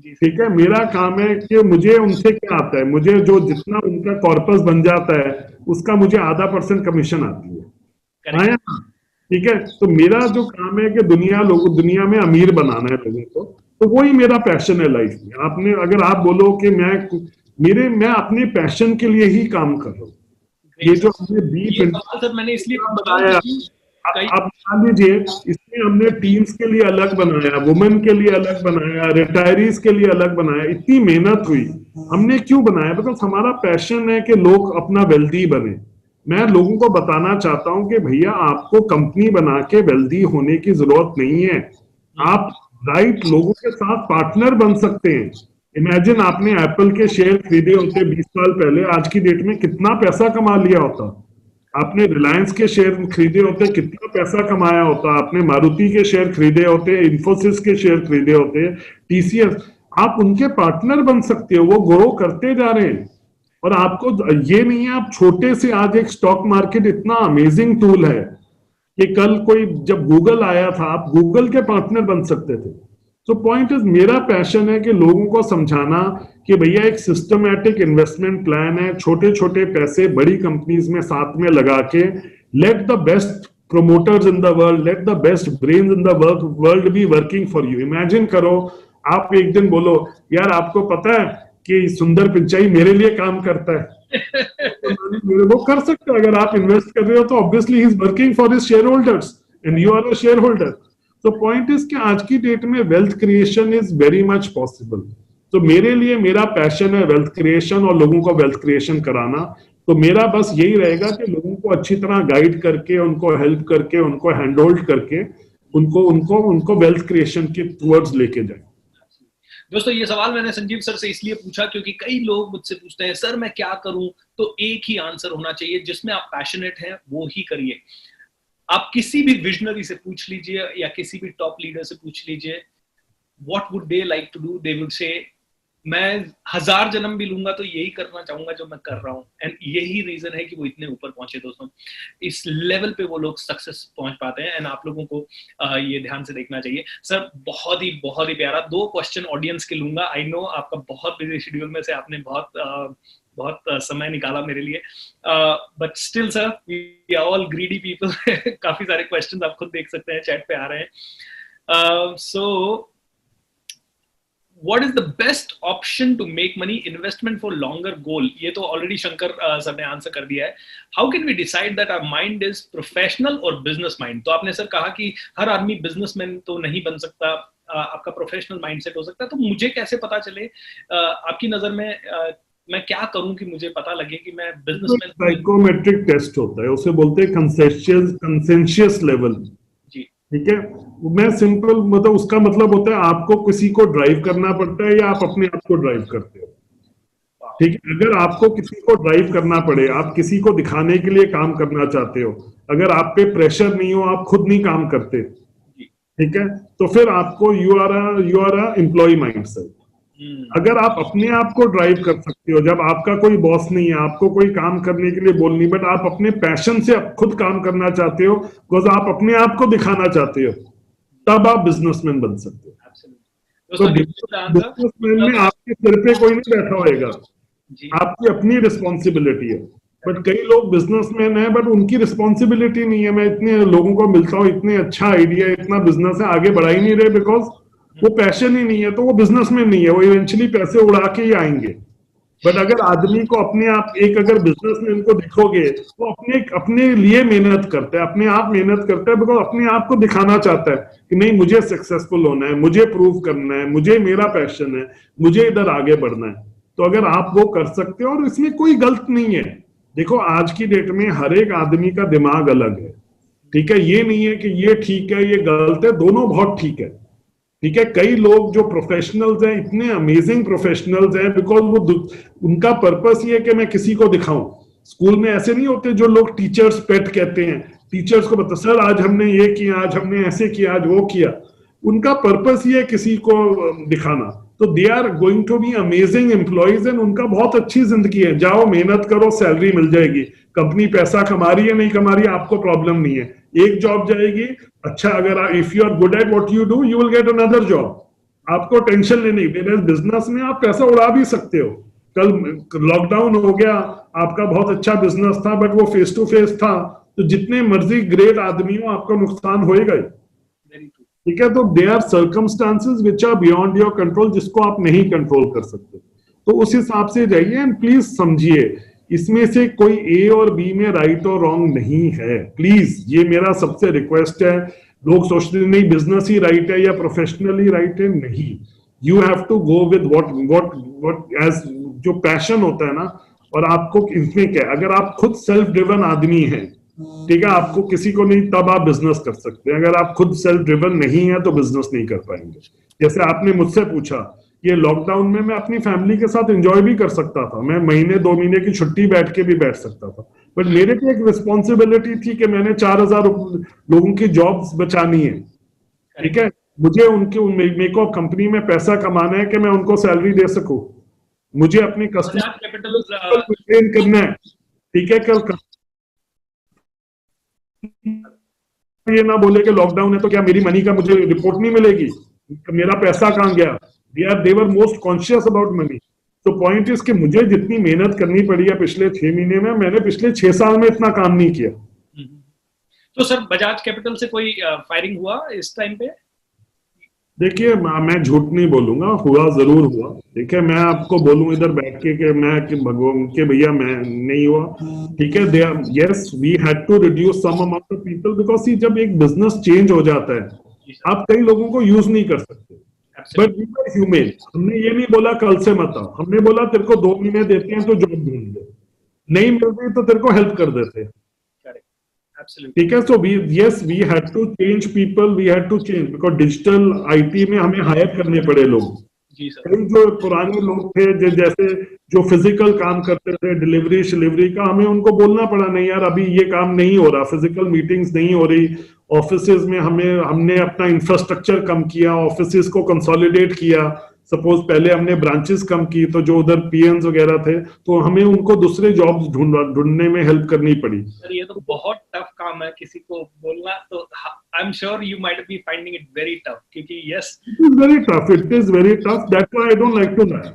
ठीक है। मेरा काम है कि मुझे उनसे क्या आता है, मुझे जो जितना उनका कॉर्पस बन जाता है उसका मुझे ½ % कमीशन आती है, आया ना? ठीक है, तो मेरा जो काम है कि दुनिया में अमीर बनाना है लोगों को, तो वही मेरा पैशन है लाइफ में। आपने अगर आप बोलो कि मैं अपने पैशन के लिए ही काम कर रहा हूँ। ये जो हमने सर मैंने इसलिए बनाया, आप मान लीजिए इसमें हमने टीम्स के लिए अलग बनाया, वुमेन के लिए अलग बनाया, रिटायरीज के लिए अलग बनाया, इतनी मेहनत हुई। हमने क्यों बनाया? बिकॉज हमारा पैशन है कि लोग अपना वेल्दी बने। मैं लोगों को बताना चाहता हूं कि भैया आपको कंपनी बना के वेल्दी होने की जरूरत नहीं है, आप राइट लोगों के साथ पार्टनर बन सकते हैं। इमेजिन आपने एप्पल के शेयर खरीदे होते 20 साल पहले, आज की डेट में कितना पैसा कमा लिया होता। आपने रिलायंस के शेयर खरीदे होते, कितना पैसा कमाया होता। आपने मारुति के शेयर खरीदे होते, इन्फोसिस के शेयर खरीदे होते, टीसीएस। आप उनके पार्टनर बन सकते हो, वो ग्रो करते जा रहे हैं। और आपको ये नहीं है, आप छोटे से, आज एक स्टॉक मार्केट इतना अमेजिंग टूल है कि कल कोई जब गूगल आया था, आप गूगल के पार्टनर बन सकते थे। तो पॉइंट इज, मेरा पैशन है कि लोगों को समझाना कि भैया एक सिस्टमैटिक इन्वेस्टमेंट प्लान है, छोटे छोटे पैसे बड़ी कंपनीज में साथ में लगा के, let the best promoters in the world, let the best brains in the world be working for you. Imagine करो, आप एक दिन बोलो यार आपको पता है कि सुंदर पिचाई मेरे लिए काम करता है, तो वो कर सकते हैं। अगर आप इन्वेस्ट कर रहे हो तो obviously he is working for his shareholders and you are a shareholder. तो पॉइंट इज कि आज की डेट में wealth creation is very much possible. तो मेरे लिए मेरा पैशन है वेल्थ क्रिएशन और लोगों को वेल्थ क्रिएशन कराना। तो मेरा बस यही रहेगा कि लोगों को अच्छी तरह गाइड करके, उनको हेल्प करके, उनको हैंड होल्ड करके, उनको वेल्थ क्रिएशन के टुवर्ड्स लेके जाए। दोस्तों ये सवाल मैंने संजीव सर से इसलिए पूछा क्योंकि कई लोग मुझसे पूछते हैं सर मैं क्या करूं, तो एक ही आंसर होना चाहिए, जिसमें आप पैशनेट हैं वो ही करिए। आप किसी भी विजनरी से पूछ लीजिए या किसी भी टॉप लीडर से पूछ लीजिए, what would they like to do, they would say मैं 1000 जन्म भी लूंगा तो यही करना चाहूंगा जो मैं कर रहा हूं। एंड यही रीजन है कि वो इतने ऊपर पहुंचे दोस्तों, इस लेवल पे वो लोग सक्सेस पहुंच पाते हैं। एंड आप लोगों को ये ध्यान से देखना चाहिए। सर बहुत ही प्यारा। 2 क्वेश्चन ऑडियंस के लूंगा। आई नो आपका बहुत बिजी शेड्यूल में से आपने बहुत समय निकाला मेरे लिए, but still sir we are all greedy people. काफी सारे क्वेश्चन आप खुद देख सकते हैं, चैट पे आ रहे हैं। सो What is the best option to make money? Investment for longer goal. ये तो ऑलरेडी शंकर सर ने आंसर कर दिया है। How can we decide that our mind is professional or business mind? तो आपने सर कहा कि हर आदमी बिजनेसमैन तो नहीं बन सकता, आपका प्रोफेशनल माइंडसेट हो सकता है। तो मुझे कैसे पता चले, आपकी नजर में मैं क्या करूं कि मुझे पता लगे कि मैं बिजनेसमैन? साइकोमेट्रिक टेस्ट होता है, उसे बोलते हैं कंसेंशियस लेवल। ठीक है, मैं सिंपल मतलब उसका मतलब होता है आपको किसी को ड्राइव करना पड़ता है या आप अपने आप को ड्राइव करते हो। ठीक है, अगर आपको किसी को ड्राइव करना पड़े, आप किसी को दिखाने के लिए काम करना चाहते हो, अगर आप पे प्रेशर नहीं हो, आप खुद नहीं काम करते, ठीक है, तो फिर आपको you are a employee mindset. अगर आप अपने आप को ड्राइव कर सकते हो, जब आपका कोई बॉस नहीं है, आपको कोई काम करने के लिए बोल नहीं, बट आप अपने पैशन से खुद काम करना चाहते हो, बिकॉज आप अपने आप को दिखाना चाहते हो, तब आप बिजनेसमैन बन सकते हो। तो बिजनेसमैन में आपके सिर पे कोई नहीं बैठा होएगा, आपकी अपनी रिस्पॉन्सिबिलिटी है। बट कई लोग बिजनेसमैन हैं बट उनकी रिस्पॉन्सिबिलिटी नहीं है। मैं इतने लोगों को मिलता हूँ, इतने अच्छा आइडिया, इतना बिजनेस है, आगे बढ़ा ही नहीं रहे बिकॉज वो पैशन ही नहीं है, तो वो बिजनेसमैन नहीं है, वो इवेंचुअली पैसे उड़ा के ही आएंगे। बट अगर आदमी को अपने आप एक अगर बिजनेसमैन को देखोगे तो अपने अपने लिए मेहनत करता है, अपने आप मेहनत करता है, बिकॉज अपने आप को दिखाना चाहता है कि नहीं मुझे सक्सेसफुल होना है, मुझे प्रूव करना है, मुझे मेरा पैशन है, मुझे इधर आगे बढ़ना है। तो अगर आप वो कर सकते हो, और इसमें कोई गलत नहीं है। देखो आज की डेट में हर एक आदमी का दिमाग अलग है, ठीक है, ये नहीं है कि ये ठीक है ये गलत है, दोनों बहुत ठीक है, ठीक है। कई लोग जो प्रोफेशनल्स हैं, इतने अमेजिंग प्रोफेशनल्स हैं, बिकॉज वो उनका पर्पस ये है कि मैं किसी को दिखाऊं। स्कूल में ऐसे नहीं होते जो लोग टीचर्स पेट कहते हैं, टीचर्स को बता सर आज हमने ये किया, आज हमने ऐसे किया, आज वो किया। उनका पर्पस ये है किसी को दिखाना। तो they are going to be amazing employees and उनका बहुत अच्छी जिंदगी है। जाओ मेहनत करो, सैलरी मिल जाएगी, कंपनी पैसा कमा रही है नहीं कमा रही है आपको प्रॉब्लम नहीं है, एक जॉब जाएगी। अच्छा अगर if you are good at what you do you will get another job, आपको टेंशन लेनी। बिजनेस में आप पैसा उड़ा भी सकते हो। कल लॉकडाउन हो गया, आपका बहुत अच्छा बिजनेस था बट वो फेस टू फेस था, तो जितने मर्जी ग्रेट आदमी हो आपका नुकसान होएगा ही, ठीक है। तो they are circumstances which are beyond your control, जिसको आप नहीं कंट्रोल कर सकते। तो उस हिसाब से जाइए एंड प्लीज समझिए इसमें से कोई ए और बी में राइट और रॉन्ग नहीं है, प्लीज ये मेरा सबसे रिक्वेस्ट है। लोग सोचते नहीं बिजनेस ही राइट है या प्रोफेशनल ही राइट है, नहीं। You have to go with what is जो पैशन होता है ना। और आपको इसमें क्या है, अगर आप खुद सेल्फ ड्रिवन आदमी हैं, ठीक है, आपको किसी को नहीं तब आप बिजनेस कर सकते हैं। अगर आप खुद सेल्फ ड्रिवन नहीं है तो बिजनेस नहीं कर पाएंगे। जैसे आपने मुझसे पूछा, ये लॉकडाउन में मैं अपनी फैमिली के साथ एंजॉय भी कर सकता था, मैं महीने 2 महीने की छुट्टी बैठ के भी बैठ सकता था, बट मेरे पे एक रिस्पॉन्सिबिलिटी थी कि मैंने 4000 लोगों की जॉब्स बचानी है, ठीक है। मुझे उनके मेरे को कंपनी में पैसा कमाना है कि मैं उनको सैलरी दे सकूं, मुझे अपने कस्टमर को ट्रेन करना है, ठीक है। कल ये ना बोले कि लॉकडाउन है तो क्या मेरी मनी का मुझे रिपोर्ट नहीं मिलेगी, मेरा पैसा कहां गया। they were most conscious about money. तो पॉइंट इज कि मुझे जितनी मेहनत करनी पड़ी है पिछले 6 महीने में, मैंने पिछले 6 साल में इतना काम नहीं किया। तो सर बजाज कैपिटल से कोई फायरिंग हुआ इस टाइम पे? देखिए मैं झूठ नहीं बोलूंगा, हुआ जरूर हुआ। देखिए मैं आपको बोलूं इधर बैठ के कि मैं भगवान के भैया मैं नहीं हुआ, ठीक है। Yes we had to reduce some amount of people because जब एक बिजनेस चेंज हो जाता है आप कई लोगों को यूज नहीं कर सकते, बट वी वर ह्यूमन। हमने ये नहीं बोला कल से मत आओ, हमने बोला तेरे को 2 महीने देते हैं तो जॉब ढूंढ ले, नहीं मिल रही तो तेरे को हेल्प कर देते हैं, ठीक है। So we had to change people, we had to change because digital IT में हमें हायर करने पड़े लोग। कई जो पुराने लोग थे जैसे जो फिजिकल काम करते थे डिलीवरी का, हमें उनको बोलना पड़ा नहीं यार अभी ये काम नहीं हो रहा, फिजिकल मीटिंग्स नहीं हो रही। ऑफिसेज में हमने अपना इंफ्रास्ट्रक्चर कम किया, ऑफिसेज को कंसोलिडेट किया। सपोज पहले हमने ब्रांचेस कम की तो जो उधर पीएन्स वगैरह थे तो हमें उनको दूसरे जॉब्स ढूंढने में हेल्प करनी पड़ी। सर ये तो बहुत टफ काम है किसी को बोलना, तो I am sure you might be finding it very tough, क्योंकि yes it is very tough, that's why I don't like to lie,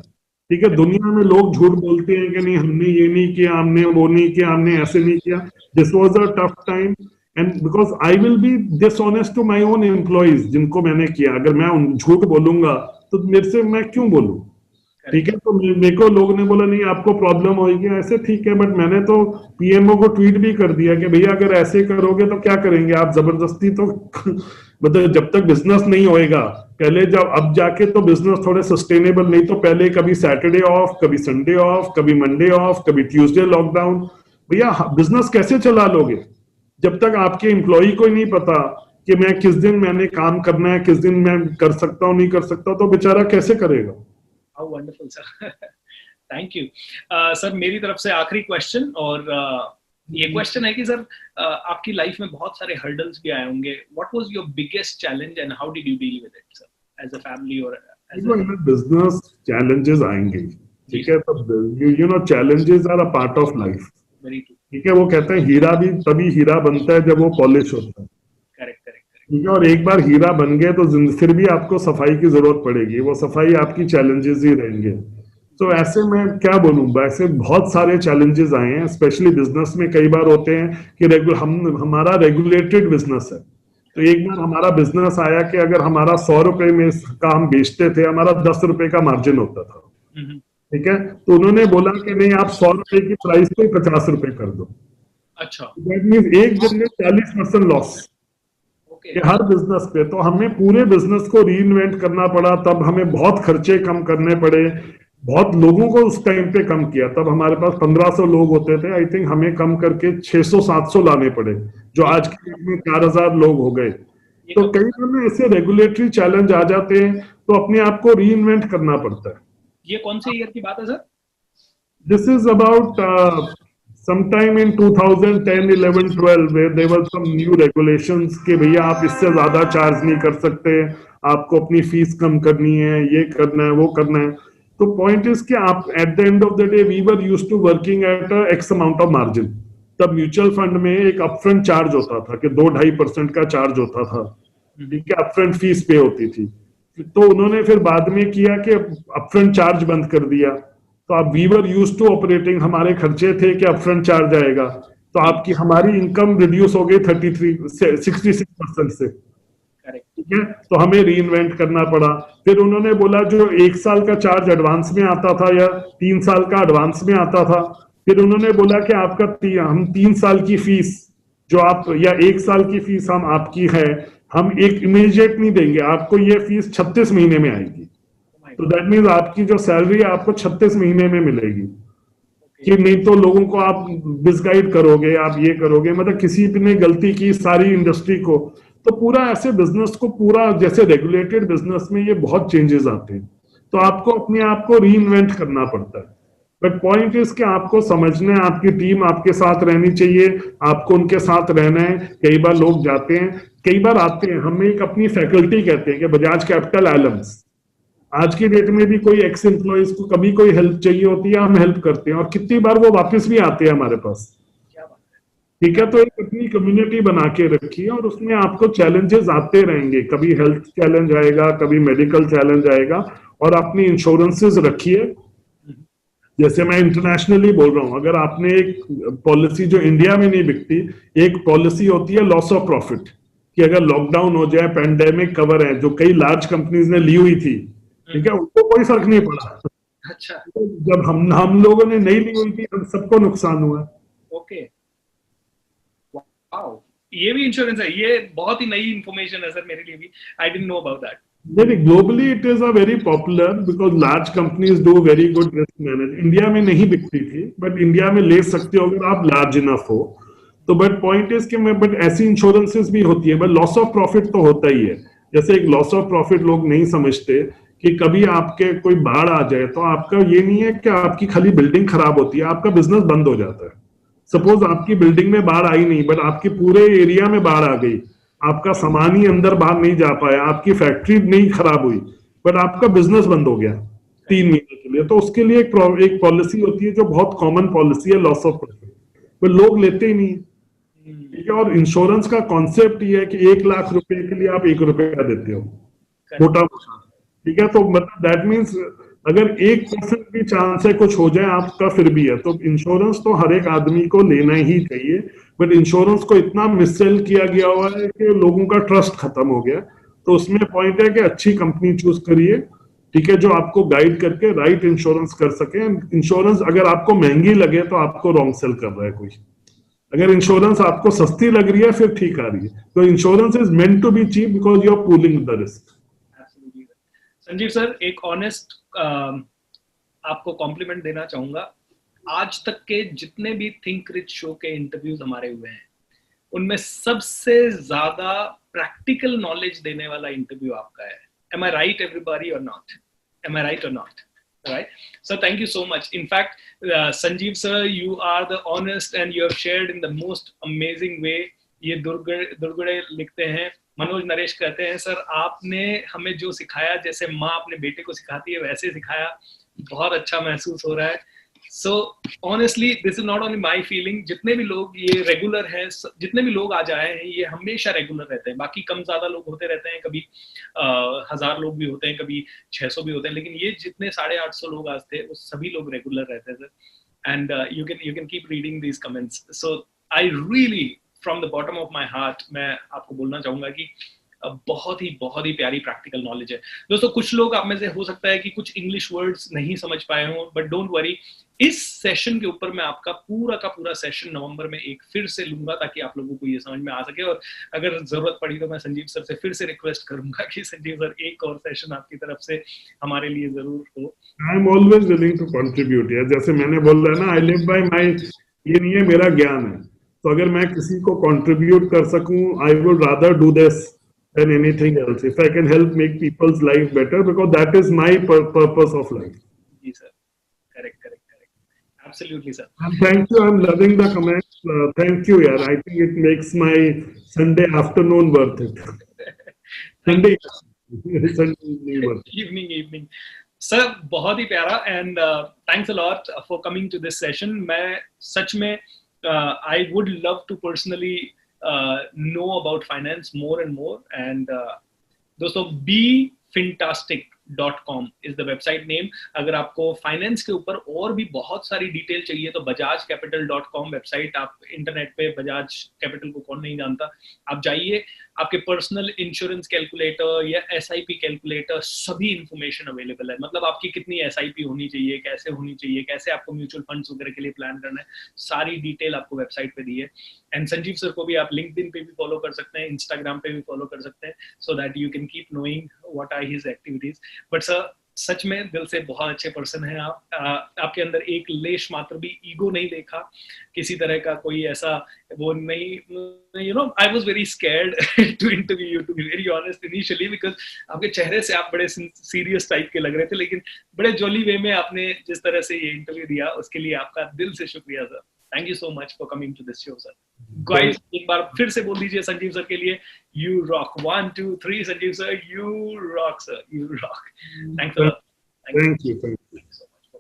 ठीक है। दुनिया में लोग झूठ बोलते हैं कि नहीं हमने ये नहीं किया, हमने वो नहीं किया, हमने ऐसे नहीं किया। This was a tough time and because I will be dishonest to my own employees जिनको मैंने किया। अगर मैं झूठ बोलूंगा तो मेरे से मैं क्यों बोलूं, ठीक है। तो मेरे को लोगों ने बोला नहीं आपको प्रॉब्लम होगी ऐसे, ठीक है, बट मैंने तो पीएमओ को ट्वीट भी कर दिया कि भैया अगर ऐसे करोगे तो क्या करेंगे आप जबरदस्ती, तो मतलब जब तक बिजनेस नहीं होएगा पहले, जब अब जाके तो बिजनेस थोड़े सस्टेनेबल, नहीं तो पहले कभी सैटरडे ऑफ, कभी संडे ऑफ, कभी मंडे ऑफ, कभी ट्यूसडे लॉकडाउन। भैया बिजनेस कैसे चला लोगे जब तक आपके एम्प्लॉय को ही नहीं पता कि मैं किस दिन मैंने काम करना है, किस दिन मैं कर सकता हूँ नहीं कर सकता, तो बेचारा कैसे करेगा। How wonderful, sir. Thank you. Sir मेरी तरफ से आखिरी क्वेश्चन, और ये क्वेश्चन है कि सर आपकी लाइफ में बहुत सारे हर्डल्स भी आए होंगे। What was your biggest challenge and how did you deal with it, sir, as a family or as a business? Challenges आएंगे, ठीक है। तो you know challenges are a part of life. Very true. ठीक है, वो कहते हैं हीरा भी तभी हीरा बनता है जब वो पॉलिश होता है। Correct correct. ठीक है, और एक बार हीरा बन गए तो फिर भी आपको सफाई की जरूरत पड़ेगी, वो सफाई आपकी चैलेंजेस ही रहेंगे। तो ऐसे में क्या बोलूं, ऐसे बहुत सारे चैलेंजेस आए हैं, स्पेशली बिजनेस में कई बार होते हैं कि हमारा रेगुलेटेड बिजनेस है। तो एक बार हमारा बिजनेस आया कि अगर हमारा 100 रुपए में का हम बेचते थे, हमारा 10 रुपए का मार्जिन होता था। हम्म, ठीक है, तो उन्होंने बोला कि नहीं, आप 100 रुपए की प्राइस पे 50 रुपए कर दो। अच्छा। दैट मीन एक दिन में 40% लॉस ओके। कि हर बिजनेस पे। तो हमें पूरे बिजनेस को रीइन्वेंट करना पड़ा, तब हमें बहुत खर्चे कम करने पड़े, बहुत लोगों को उस टाइम पे कम किया। तब हमारे पास 1500 लोग होते थे, आई थिंक हमें कम करके 600-700 लाने पड़े, जो ये आज के डेट में 4000 लोग हो गए। ये तो कब कई बार ना ऐसे रेगुलेटरी चैलेंज आ जाते हैं, तो अपने आप को रीइन्वेंट करना पड़ता है। ये कौन से ईयर की बात है sir? This is about sometime in 2010, 11, 12, where there were some new regulations कि भैया आप इससे ज्यादा चार्ज नहीं कर सकते, आपको अपनी फीस कम करनी है, ये करना है, वो करना है। तो पॉइंट इज कि आप at the end of the day we were used to working at X amount of margin. तब म्यूचुअल फंड में एक अपफ्रंट चार्ज होता था कि 2-2.5% का चार्ज होता था। हम्म, ठीक है, अपफ्रंट फीस पे होती थी। तो उन्होंने फिर बाद में किया कि अपफ्रंट चार्ज बंद कर दिया। तो आप we were use to operating, हमारे खर्चे थे कि अपफ्रंट चार्ज आएगा, तो हम्म, आपकी हमारी इनकम रिड्यूस हो गई 66% से। करेक्ट। ठीक है, तो हमें री इन्वेंट करना पड़ा। फिर उन्होंने बोला जो 1 साल का चार्ज एडवांस में आता था या 3 साल का एडवांस में आता था, फिर उन्होंने बोला कि आपका हम 3 साल की फीस जो आप, या 1 साल की फीस हम आपकी है, हम एक इमीडिएट नहीं देंगे आपको, ये फीस 36 महीने में आएगी। माय तो गॉड। दैट मीन्स आपकी जो सैलरी है आपको 36 महीने में मिलेगी। ओके। कि नहीं तो लोगों को आप मिसगाइड करोगे, आप ये करोगे, मतलब किसी ने गलती की सारी इंडस्ट्री को। तो पूरा ऐसे बिजनेस को पूरा, जैसे रेगुलेटेड बिजनेस में ये बहुत चेंजेस आते हैं, तो आपको अपने आप को री इन्वेंट करना पड़ता है। बट पॉइंट इज कि आपको समझना है, आपकी टीम आपके साथ रहनी चाहिए, आपको उनके साथ रहना है। कई बार लोग जाते हैं, कई बार आते हैं, हम एक अपनी फैकल्टी कहते हैं कि बजाज कैपिटल एलम्स, आज की डेट में भी कोई एक्स एम्प्लॉयज को कभी कोई हेल्प चाहिए होती है, हम हेल्प करते हैं, और कितनी बार वो वापस भी आते हैं हमारे पास। क्या बात है। ठीक है, तो एक अपनी कम्युनिटी बना के रखिए, और उसमें आपको चैलेंजेस आते रहेंगे, कभी हेल्थ चैलेंज आएगा, कभी मेडिकल चैलेंज आएगा, और अपनी इंश्योरेंसेस रखिए। हम्म, जैसे मैं इंटरनेशनली बोल रहा हूं, अगर आपने एक पॉलिसी जो इंडिया में नहीं बिकती, एक पॉलिसी होती है लॉस ऑफ प्रॉफिट, कि अगर लॉकडाउन हो जाए, पैंडेमिक कवर है जो कई लार्ज कंपनीज ने ली हुई थी, ठीक है, हम्म, उनको कोई फर्क नहीं पड़ा। अच्छा। जब हम लोगों ने नहीं ली हुई थी, हम सबको नुकसान हुआ। ओके। वाओ। ये भी इंश्योरेंस है? ये बहुत ही नई इंफॉर्मेशन है सर मेरे लिए भी। I didn't know about that. नहीं, globally it is a very popular because large companies do very good risk manage. India में नहीं बिकती थी, बट इंडिया में ले सकते हो अगर आप लार्ज इनफ हो। तो बट पॉइंट इज कि मैं, बट ऐसी इंश्योरेंसेस भी होती है, बट लॉस ऑफ प्रॉफिट तो होता ही है। जैसे एक लॉस ऑफ प्रॉफिट लोग नहीं समझते कि कभी आपके कोई बाढ़ आ जाए, तो आपका ये नहीं है कि आपकी खाली बिल्डिंग खराब होती है, आपका बिजनेस बंद हो जाता है। अच्छा। सपोज आपकी बिल्डिंग में बाढ़ आई नहीं, बट आपके पूरे एरिया में बाढ़ आ गई, आपका सामान ही अंदर बाहर नहीं जा पाया, आपकी फैक्ट्री नहीं खराब हुई, बट आपका बिजनेस बंद हो गया करेक्ट। 3 महीने के लिए, तो उसके लिए एक पॉलिसी होती है जो बहुत कॉमन पॉलिसी है, लॉस ऑफ प्रॉफिट। पर लोग लेते ही नहीं। ठीक है, और इंश्योरेंस का कॉन्सेप्ट ये है कि 1 लाख रुपए के लिए आप 1 रुपया देते हो, करेक्ट। मोटा मोटा। ठीक है, तो मतलब दैट मीन्स अगर 1% भी चांस है कुछ हो जाए आपका, फिर भी है। तो इंश्योरेंस तो हर एक आदमी को लेना ही चाहिए, बट इंश्योरेंस को इतना मिससेल किया गया हुआ है कि लोगों का ट्रस्ट खत्म हो गया। तो उसमें पॉइंट है कि अच्छी कंपनी चूज करिए, ठीक है, जो आपको गाइड करके राइट इंश्योरेंस कर सके। इंश्योरेंस अगर आपको महंगी लगे तो आपको रॉन्ग सेल कर रहा है कोई। अगर इंश्योरेंस आपको सस्ती लग रही है, फिर ठीक आ रही है। तो insurance is meant to be cheap because you are pooling the risk. Absolutely. Sanjeev sir, एक ऑनेस्ट आपको कॉम्प्लीमेंट देना चाहूंगा। आज तक के जितने भी थिंक रिच शो के इंटरव्यूज हमारे हुए हैं, उनमें सबसे ज्यादा प्रैक्टिकल नॉलेज देने वाला इंटरव्यू आपका है। एम आई राइट एवरीबॉडी और नॉट? एम आई राइट और not? Right. So thank you so much. In fact, Sanjeev sir, you are the honest and you have shared in the most amazing way. ये दुर्गुड़े लिखते हैं, मनोज नरेश कहते हैं, sir आपने हमें जो सिखाया, जैसे माँ अपने बेटे को सिखाती है वैसे सिखाया। बहुत अच्छा महसूस हो रहा है। So honestly, this is not only my feeling. जितने भी लोग ये रेगुलर हैं, जितने भी लोग आज आए हैं, ये हमेशा रेगुलर रहते हैं. बाकी कम ज्यादा लोग होते रहते हैं, कभी 1000 लोग भी होते हैं, कभी 600 भी होते हैं, लेकिन ये जितने 850 लोग आज थे, वो सभी लोग रेगुलर रहते थे. And you can keep reading these comments. So I really, from the bottom of my heart, मैं आपको बोलना चाहूंगा कि बहुत ही प्यारी प्रैक्टिकल नॉलेज है. दोस्तों, कुछ लोग आप में से हो सकता है कि कुछ इंग्लिश वर्ड्स नहीं समझ पाए हों, बट डोंट वरी. इस सेशन के ऊपर मैं आपका पूरा का पूरा सेशन नवंबर में एक फिर से लूंगा, ताकि आप लोगों को ये समझ में आ सके. और अगर जरूरत पड़ी तो मैं संजीव सर से फिर से रिक्वेस्ट करूंगा कि संजीव सर एक और सेशन आपकी तरफ से हमारे लिए जरूर हो. I am always willing to contribute. जैसे मैंने बोला ना, आई लिव बाय माय, ये नहीं है मेरा ज्ञान है, तो अगर मैं किसी को कंट्रीब्यूट कर सकूं, I would rather do this than anything else. If I can help make people's life better, because that is my purpose of life. Yes, sir. Correct. Absolutely, sir. And thank you. I'm loving the comments. Thank you, yaar. I think it makes my Sunday afternoon worth it. Sunday evening worth it. Evening. Sir, बहुत ही प्यारा, and thanks a lot for coming to this session. मैं सच में I would love to personally know about finance more and more. And दोस्तों, befintastic.com is the website name. अगर आपको finance के ऊपर और भी बहुत सारी डिटेल चाहिए तो bajajcapital.com वेबसाइट, आप इंटरनेट पे बजाज कैपिटल को कौन नहीं जानता, आप जाइए. आपके पर्सनल इंश्योरेंस कैलकुलेटर या SIP कैलकुलेटर, सभी इंफॉर्मेशन अवेलेबल है. मतलब आपकी कितनी SIP होनी चाहिए, कैसे होनी चाहिए, कैसे आपको म्यूचुअल फंड्स वगैरह के लिए प्लान करना है, सारी डिटेल आपको वेबसाइट पे दी है. एंड संजीव सर को भी आप लिंक्डइन पे भी फॉलो कर सकते हैं, इंस्टाग्राम पे भी फॉलो कर सकते हैं, so that you can keep knowing what are his activities. But sir, सच में दिल से बहुत अच्छे पर्सन हैं आप. आपके अंदर एक लेश मात्र भी ईगो नहीं देखा, किसी तरह का कोई ऐसा वो नहीं. I was very scared to interview you, to be very honest initially, because आपके चेहरे से आप बड़े सीरियस टाइप के लग रहे थे, लेकिन बड़े जॉली वे में आपने जिस तरह से ये इंटरव्यू दिया, उसके लिए आपका दिल से शुक्रिया sir. Thank you so much for coming to this show, sir. Guys, एक बार फिर से बोल दीजिए संजीव सर के लिए, you rock. 1, 2, 3, Sanjeev sir, you rock, sir. You rock. Thanks a lot. Thank you.